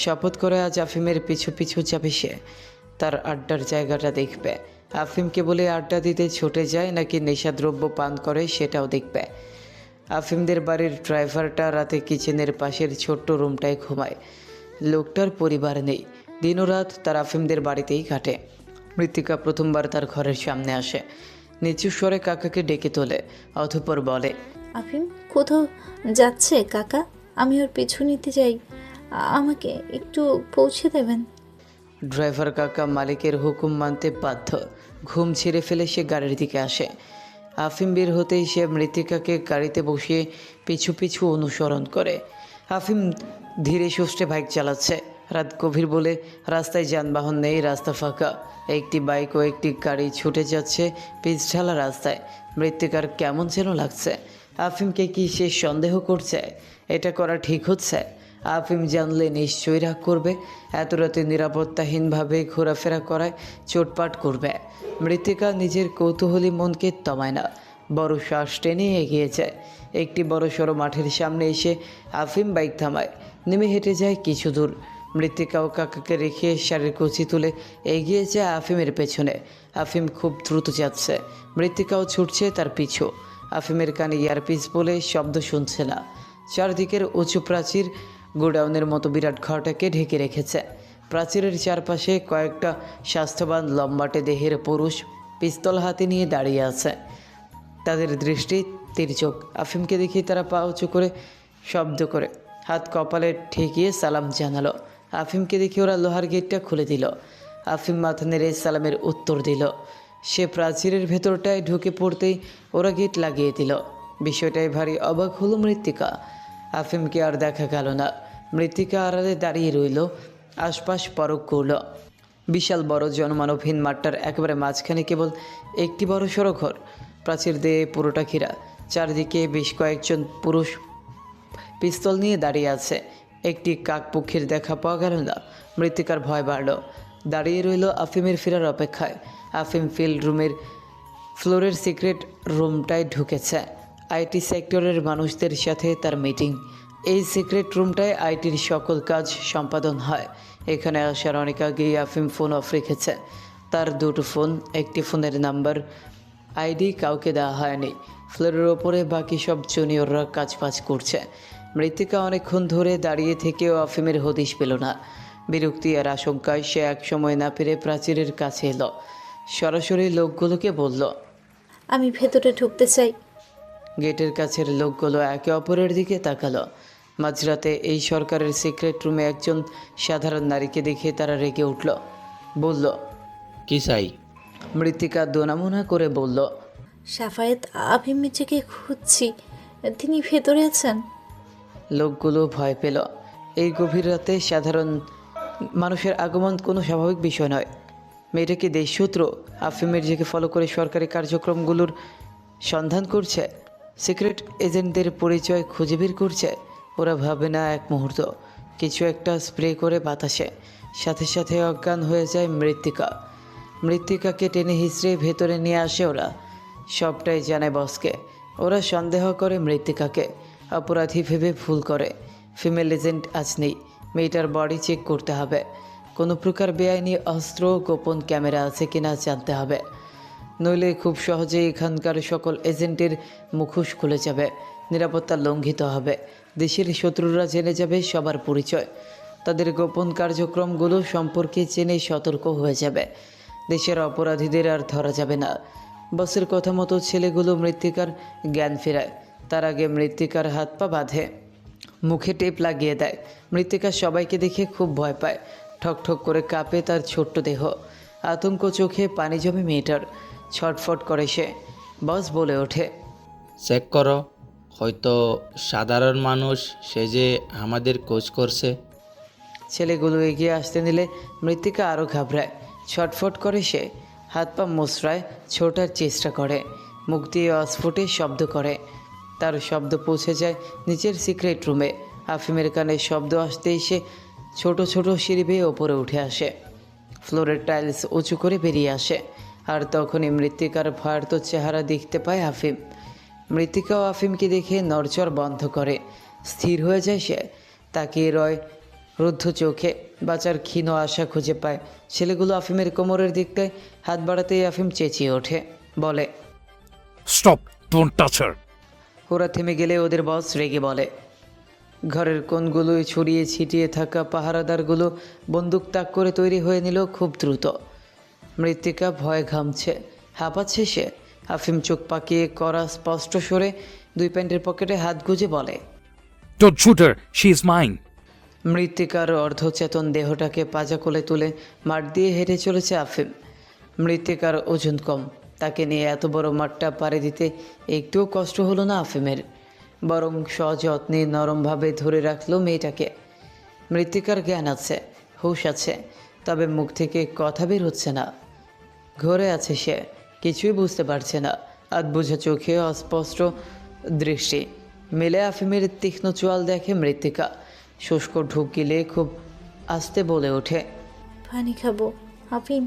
শপথ করে আজ আফিমের পিছু পিছু যাবে সে। তার আড্ডার জায়গাটা দেখবে। আফিমকে বলে আড্ডা দিতে ছুটে যায় নাকি নেশাদ্রব্য পান করে সেটাও দেখবে। আফিমদের বাড়ির ড্রাইভারটা রাতে কিচেনের পাশের ছোট্ট রুমটায় ঘুমায়। লোকটার পরিবার নেই। দিনরাত তার আফিমদের বাড়িতেই কাটে। মৃত্তিকা প্রথমবার তার ঘরের সামনে আসে। নিচু স্বরে কাকাকে ডেকে তোলে, অতঃপর বলে, আফিম কোথাও যাচ্ছে কাকা? আমি ওর পিছু নিতে যাই, আমাকে একটু পৌঁছে দেবেন? ড্রাইভার কাকা মালিকের হুকুম মানতে বাধ্য। ঘুম ছেড়ে ফেলে সে গাড়ির দিকে আসে। আফিম বের হতেই সে মৃত্তিকাকে গাড়িতে বসিয়ে পিছু পিছু অনুসরণ করে। আফিম ধীরে সুস্থে বাইক চালাচ্ছে। রাত গভীর বলে রাস্তায় যানবাহন নেই, রাস্তা ফাঁকা। একটি বাইক ও একটি গাড়ি ছুটে যাচ্ছে পিচঢালা রাস্তায়। মৃত্তিকার কেমন যেন লাগছে। আফিমকে কি সে সন্দেহ করছে? এটা করা ঠিক হচ্ছে? আফিম জানলে নিশ্চয়ই রাগ করবে। এত রাতে নিরাপত্তাহীনভাবে ঘোরাফেরা করায় চোটপাট করবে। মৃত্তিকা নিজের কৌতূহলী মনকে দমায় না। বড় শ্বাস টেনে এগিয়ে যায়। একটি বড় সড়ো মাঠের সামনে এসে আফিম বাইক থামায়, নেমে হেঁটে যায় কিছু দূর। মৃত্তিকা ও কাকাকে রেখে শাড়ির কচি তুলে এগিয়ে যায় আফিমের পেছনে। আফিম খুব দ্রুত যাচ্ছে, মৃত্তিকাও ছুটছে তার পিছু। আফিমের কানে ইয়ারপিস বলে শব্দ শুনছে না। চারদিকের উঁচু প্রাচীর গোডাউনের মতো বিরাট ঘরটাকে ঢেকে রেখেছে। প্রাচীরের চারপাশে কয়েকটা স্বাস্থ্যবান লম্বাটে দেহের পুরুষ পিস্তল হাতে নিয়ে দাঁড়িয়ে আছে। তাদের দৃষ্টি তির্যক। আফিমকে দেখে তারা পা উঁচু করে শব্দ করে হাত কপালে ঠেকিয়ে সালাম জানালো। আফিমকে দেখে ওরা লোহার গেটটা খুলে দিল। আফিম মাথা নেড়ে সালামের উত্তর দিল। সে প্রাচীরের ভেতরটায় ঢুকে পড়তেই ওরা গেট লাগিয়ে দিল। বিষয়টাই ভারী অবাক হলো মৃত্তিকা। আফিমকে আর দেখা গেল না। মৃত্তিকা আড়ালে দাঁড়িয়ে রইল, আশপাশ পরখ করল। বিশাল বড় জনমানবহীন মাঠটার একেবারে মাঝখানে কেবল একটি বড় সড়ো ঘর, প্রাচীর দিয়ে পুরোটা ঘেরা। চারদিকে বেশ কয়েকজন পুরুষ পিস্তল নিয়ে দাঁড়িয়ে আছে। একটি কাকপক্ষীর দেখা পাওয়া গেল না। মৃত্তিকার ভয় বাড়ল। দাঁড়িয়ে রইল আফিমের ফেরার অপেক্ষায়। আফিম ফিল্ড রুমের ফ্লোরের সিক্রেট রুমটায় ঢুকেছে। আইটি সেক্টরের মানুষদের সাথে তার মিটিং। এই সিক্রেট রুমটায় আইটির সকল কাজ সম্পাদন হয়। এখানে আসার অনেক আগেই আফিম ফোন অফ রেখেছে। তার দুটো ফোন, একটি ফোনের নাম্বার আইডি কাউকে দেওয়া হয়নি। ফ্লোরের ওপরে বাকি সব জুনিয়ররা কাজবাজ করছে। মৃত্তিকা অনেকক্ষণ ধরে দাঁড়িয়ে থেকেও আফিমের হদিশ পেল না। বিরক্তি আর আশঙ্কায় সে এক সময় না পেরে প্রাচীরের কাছে এলো। সরাসরি লোকগুলোকে বলল, আমি ভেতরে ঢুকতে চাই। গেটের কাছের লোকগুলো একে অপরের দিকে তাকালো। মাঝরাতে এই সরকারের সিক্রেট রুমে একজন সাধারণ নারীকে দেখে তারা রেগে উঠল। বলল, কি চাই? মৃত্তিকা দোনামোনা করে বলল, সাফায়েত আফিম মির্জাকে খুঁজছি, তিনি ভেতরে আছেন। লোকগুলো ভয় পেল। এই গভীর রাতে সাধারণ মানুষের আগমন কোনো স্বাভাবিক বিষয় নয়। মেয়েটা কি দেশশত্রু? আফিম মির্জাকে ফলো করে সরকারি কার্যক্রমগুলোর সন্ধান করছে, সিক্রেট এজেন্টদের পরিচয় খুঁজে বের করছে। ওরা ভাবে না এক মুহূর্ত। কিছু একটা স্প্রে করে বাতাসে, সাথে সাথে অজ্ঞান হয়ে যায় মৃত্তিকা। মৃত্তিকাকে টেনে হিঁচড়ে ভেতরে নিয়ে আসে ওরা। সবটাই জানায় বসকে। ওরা সন্দেহ করে মৃত্তিকাকে, অপরাধী ভেবে ভুল করে। ফিমেল এজেন্ট আজ নেই, মেয়েটার বডি চেক করতে হবে। কোনো প্রকার বেআইনি অস্ত্র, গোপন ক্যামেরা আছে কিনা জানতে হবে। নইলে খুব সহজেই এখানকার সকল এজেন্টের মুখোশ খুলে যাবে, নিরাপত্তা লঙ্ঘিত হবে। দেশের শত্রুরা জেনে যাবে সবার পরিচয়। তাদের গোপন কার্যক্রমগুলো সম্পর্কে জেনে সতর্ক হয়ে যাবে। দেশের অপরাধীদের আর ধরা যাবে না। বসের কথা মতো ছেলেগুলো মৃত্তিকার জ্ঞান ফেরায়। তার আগে মৃত্তিকার হাত পা বাঁধে, মুখে টেপ লাগিয়ে দেয়। মৃত্তিকা সবাইকে দেখে খুব ভয় পায়। ঠক ঠক করে কাঁপে তার ছোট্ট দেহ। আতঙ্ক চোখে পানি জমে মেয়েটার। ছটফট করে সে। বস বলে ওঠে, চেক করো, হয়তো সাধারণ মানুষ সে যে আমাদের কোচ করছে। ছেলেগুলো এগিয়ে আসতে নিলে মৃত্তিকা আরও ঘাবড়ায়। ছটফট করে সে, হাত পা মোচড়ায়, ছোটার চেষ্টা করে। মুখ দিয়ে অস্ফুটে শব্দ করে। তার শব্দ পৌঁছে যায় নিচের সিক্রেট রুমে। আফিমের কানে শব্দ আসতেই সে ছোট ছোট সিঁড়ি বেয়ে ওপরে উঠে আসে। ফ্লোরের টাইলস উঁচু করে বেরিয়ে আসে। আর তখনই মৃত্তিকার ভয়ার্ত চেহারা দেখতে পায় আফিম। মৃত্তিকাও আফিমকে দেখে নড়চড় বন্ধ করে। স্থির হয়ে যায় সে, তাকিয়ে রয় রুদ্ধ চোখে। বাঁচার ক্ষীণ আশা খুঁজে পায়। ছেলেগুলো আফিমের কোমরের দিকটায় হাত বাড়াতেই আফিম চেঁচিয়ে ওঠে, বলে, স্টপ, ডোন্ট টাচ হার। ওরা থেমে গেলে ওদের বস রেগে বলে। ঘরের কোণগুলোয় ছড়িয়ে ছিটিয়ে থাকা পাহারাদারগুলো বন্দুক তাক করে তৈরি হয়ে নিল খুব দ্রুত। মৃত্তিকা ভয়ে ঘামছে, হাঁপাচ্ছে সে। আফিম চোখ পাকিয়ে করা স্পষ্ট সরে দুই প্যান্টের পকেটে হাত গুজে বলে, don't shoot her, she is mine. মৃত্তিকার অর্ধচেতন দেহটাকে পাজা কোলে তুলে মাঠ দিয়ে হেঁটে চলেছে আফিম। মৃত্তিকার ওজন কম, তাকে নিয়ে এত বড় মাঠটা পাড়ি দিতে একটুও কষ্ট হলো না আফিমের, বরং সযত্নে নরমভাবে ধরে রাখলো মেয়েটাকে। মৃত্তিকার জ্ঞান আছে, হুঁশ আছে, তবে মুখ থেকে কথা বের হচ্ছে না। ঘরে আছে সে, কিছুই বুঝতে পারছে না। আধবোঝা চোখে অস্পষ্ট দৃষ্টি মেলে আফিমের তীক্ষ্ণ চোয়াল দেখে মৃত্তিকা। শুষ্ক ঢুক গিলে খুব আস্তে বলে ওঠে, পানি খাবো আফিম,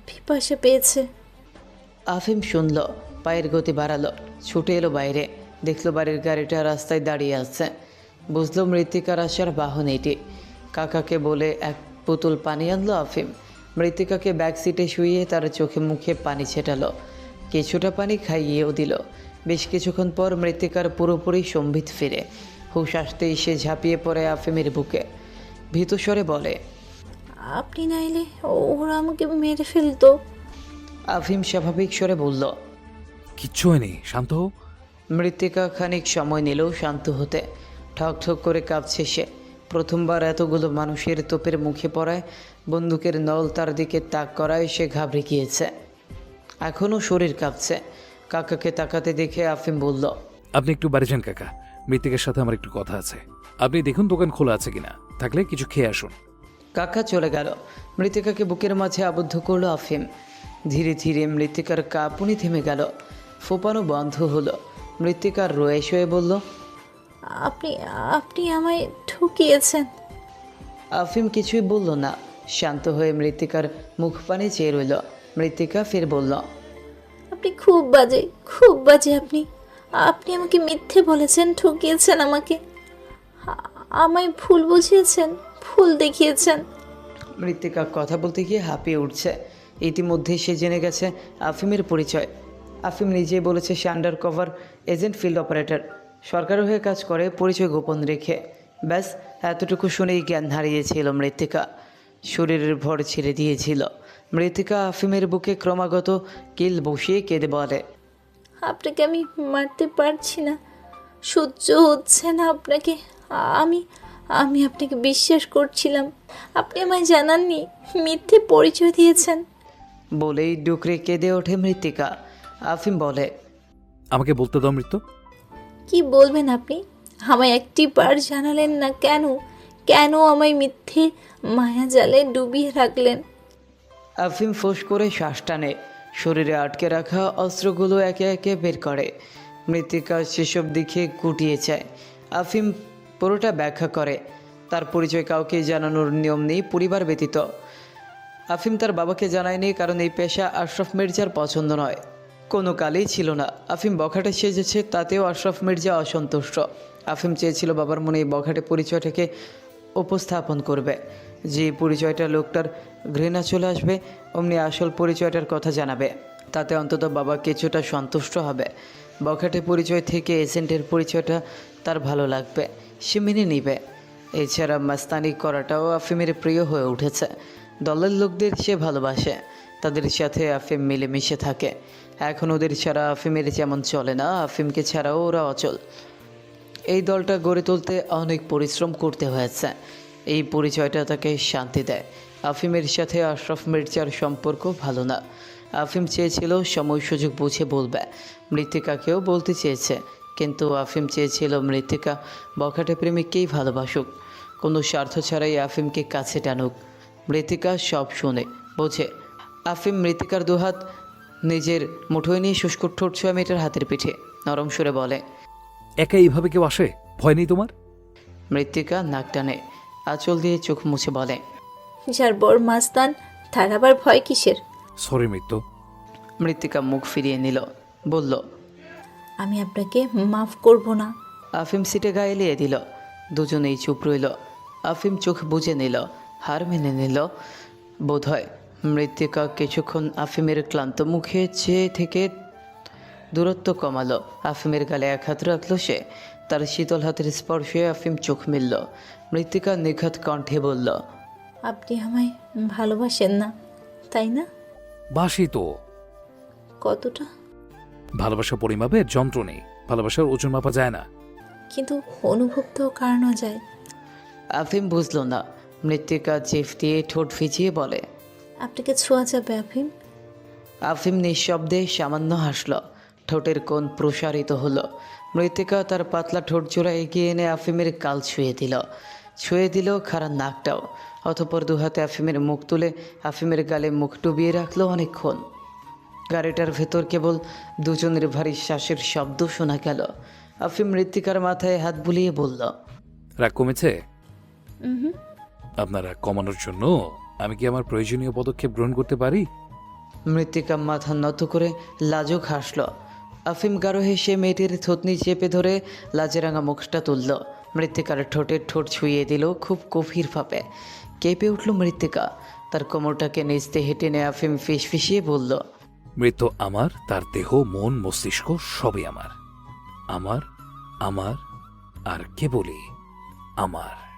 পিপাসা পেয়েছে। আফিম শুনল, পায়ের গতি বাড়ালো, ছুটে এলো বাইরে, দেখলো বাড়ির গাড়িটা রাস্তায় দাঁড়িয়ে আছে। বুঝলো মৃত্তিকার আসার বাহন এটি। কাকাকে বলে এক বোতল পানি আনলো আফিম। মৃত্তিকাকে ব্যাক সিটে শুইয়ে তার চোখে মুখে পানি ছেটালো, কিছুটা পানি খাইয়েও দিল। বেশ কিছুক্ষণ পর মৃত্তিকার পুরোপুরি সম্বিত ফিরে। হুশ আসতেই সে ঝাঁপিয়ে পড়ে আফিমের বুকে, ভীতস্বরে বলে, আপনি না এলে ওরা আমাকে মেরে ফেলতো। আফিম স্বাভাবিক স্বরে বলল। কিচ্ছু হয়নি, শান্ত হও। মৃত্তিকা খানিক সময় নিলেও শান্ত হতে। ঠক ঠক করে কাঁপছে সে। প্রথমবার এতগুলো মানুষের তোপের মুখে পড়ায়, বন্দুকের নল তার দিকে তাক করায় সে ঘাবড়ে গিয়েছে। এখনও শরীর কাঁপছে। কাকাকে তাকাতে দেখে আফিম বলল, আপনি একটু বাড়ি যান কাকা, মৃত্তিকার সাথে আমার একটু কথা আছে। আপনি দেখুন দোকান খোলা আছে কিনা, থাকলে কিছু খেয়ে আসুন। কাকা চলে গেল। মৃত্তিকাকে বুকের মাঝে আবদ্ধ করলো আফিম। ধীরে ধীরে মৃত্তিকার কাঁপুনি থেমে গেল, ফোপানো বন্ধ হলো। মৃত্তিকার রয়ে শয়ে বলল, আপনি আপনি আমায় ঠকিয়েছেন। আফিম কিছুই বলল না, শান্ত হয়ে মৃত্তিকার মুখ পানে চেয়ে রইল। মৃত্তিকা ফের বলল, আপনি খুব বাজে আপনি। আপনি আমাকে মিথ্যে বলেছেন, ঠকিয়েছেন আমাকে, আমায় ভুল বুঝিয়েছেন, ভুল দেখিয়েছেন। মৃত্তিকা কথা বলতে গিয়ে হাঁপিয়ে উঠছে। ইতিমধ্যে সে জেনে গেছে আফিমের পরিচয়। আফিম নিজেই বলেছে সে undercover agent, field operator, সরকারের হয়ে কাজ করে, পরিচয় গোপন রেখে। ব্যাস এতটুকু শুনেই জ্ঞান হারিয়েছিল মৃত্তিকা, শরীরের ভর ছেড়ে দিয়েছিল। মৃত্তিকা আফিমের বুকে ক্রমাগত কিল বসিয়ে কেঁদে বলে, আপনাকে আমি মারতে পারছি না, সহ্য হচ্ছে না আপনাকে। আমি আমি আপনাকে বিশ্বাস করছিলাম, আপনি আমায় জানাননি, মিথ্যে পরিচয় দিয়েছেন। বলেই ডুকরে কেঁদে ওঠে মৃত্তিকা। আফিম বলে, আমাকে বলতে দাও মৃত্যু। কি বলবেন আপনি? আমায় একটি বার জানালেন না কেন? কেন আমায় মিথ্যে মায়াজালে ডুবিয়ে রাখলেন? আফিম ফোঁস করে শ্বাস টানে, শরীরে আটকে রাখা অস্ত্রগুলো একে একে বের করে। মৃত্তিকা সেসব দিকে গুটিয়ে যায়। আফিম পুরোটা ব্যাখ্যা করে। তার পরিচয় কাউকে জানানোর নিয়ম নেই পরিবার ব্যতীত। আফিম তার বাবাকে জানায়নি, কারণ এই পেশা আশরাফ মির্জার পছন্দ নয়, কোনো কালেই ছিল না। আফিম বখাটে সেজেছে, তাতেও আশরাফ মির্জা অসন্তুষ্ট। আফিম চেয়েছিল বাবার মনে এই বখাটে পরিচয়টাকে উপস্থাপন করবে। যে পরিচয়টা লোকটার ঘৃণা চলে আসবে, অমনি আসল পরিচয়টার কথা জানাবে, তাতে অন্তত বাবা কিছুটা সন্তুষ্ট হবে। বখাটে পরিচয় থেকে এজেন্টের পরিচয়টা তার ভালো লাগবে, সে মেনে নিবে। এছাড়া মাস্তানি করাটাও আফিমের প্রিয় হয়ে উঠেছে। দলের লোকদের সে ভালোবাসে, তাদের সাথে আফিম মিলেমিশে থাকে। এখন ওদের ছাড়া আফিমের যেমন চলে না, আফিমকে ছাড়াও ওরা অচল। এই দলটা গড়ে তুলতে অনেক পরিশ্রম করতে হয়েছে। এই পরিচয়টা তাকে শান্তি দেয়। আফিমের সাথে আশরাফ মির্জার সম্পর্ক ভালো না। আফিম চেয়েছিল সময় সুযোগ বুঝে বলবে, মৃত্তিকাকেও বলতে চেয়েছে, কিন্তু আফিম চেয়েছিল মৃত্তিকা বখাটে প্রেমিককেই ভালোবাসুক, কোনো স্বার্থ ছাড়াই আফিমকে কাছে টানুক। মৃত্তিকা সব শুনে বোঝে। আফিম মৃত্তিকার দুহাত নিজের মুঠোয় নিয়ে শুষ্ক ঠোঁট ছোঁয়া মেয়েটার হাতের পিঠে নরম সুরে বলে, একা এইভাবে কেউ আসে? ভয় নেই তোমার? মৃত্তিকা নাক টানে, আঁচল দিয়ে চোখ মুছে বলে, যার বর মাস্তান, তার আবার ভয় কিসের? সরি মৃত্যু। মৃত্তিকা মুখ ফিরিয়ে নিল, বলল, আমি আপনাকে মাফ করব না। আফিম সিটে গায়ে এলিয়ে দিল। দুজনেই চুপ রইল। আফিম চোখ বুজে নিল, হার মেনে নিল। বোধহয় মৃত্তিকা কিছুক্ষণ আফিমের ক্লান্ত মুখে চেয়ে থেকে দূরত্ব কমালো। আফিমের গালে এক হাত রাখলো সে। তার শীতল হাতের স্পর্শে আফিম চোখ মিলল। মৃত্তিকা নিখাত কণ্ঠে বলল, আপনি আমায় ভালোবাসেন না, তাই না? বাসি তো। কতটা? ভালোবাসা পরিমাপের যন্ত্র নেই, ভালোবাসার ওজন মাপা যায় না। কিন্তু অনুভব তো কারণও যায়। আফিম বুঝল না। মৃত্তিকা জিভ দিয়ে ঠোঁট ভিজিয়ে বলে, আপনাকে ছোঁয়া যাবে আফিম? আফিম নিঃশব্দে সামান্য হাসল, ঠোঁটের কোণ প্রসারিত হলো। মৃত্তিকা তার পাতলা ঠোঁট জোড়া এগিয়ে এনে আফিমের গাল ছুঁয়ে দিল খাড়া নাকটাও। অতঃপর দুহাতে আফিমের মুখ তুলে আফিমের গালে মুখ ডুবিয়ে রাখলো অনেকক্ষণ। গাড়িটার ভেতর কেবল দুজনের ভারী শ্বাসের শব্দ শোনা গেল। আফিম মৃত্তিকার মাথায় হাত বুলিয়ে বলল, রাগ কমেছে? হুম। আপনার রাগ কমানোর জন্য আমি কি আমার প্রয়োজনীয় পদক্ষেপ গ্রহণ করতে পারি? মৃত্তিকা মাথা নত করে লাজুক হাসল। আফিম গাঢ় হেসে মেয়েটির থুতনি চেপে ধরে লাজেরাঙা মুখটা তুলল। মৃত্তিকার ঠোঁটের ঠোঁট ছুঁয়ে দিল খুব গভীরভাবে। কেঁপে উঠল মৃত্তিকা। তার কোমরটাকে নিচতে হেঁটে নিয়ে আফিম ফিসফিসিয়ে বলল, মৃত্যু আমার, তার দেহ, মন, মস্তিষ্ক সবই আমার। আমার, আমার আর কেবলই আমার।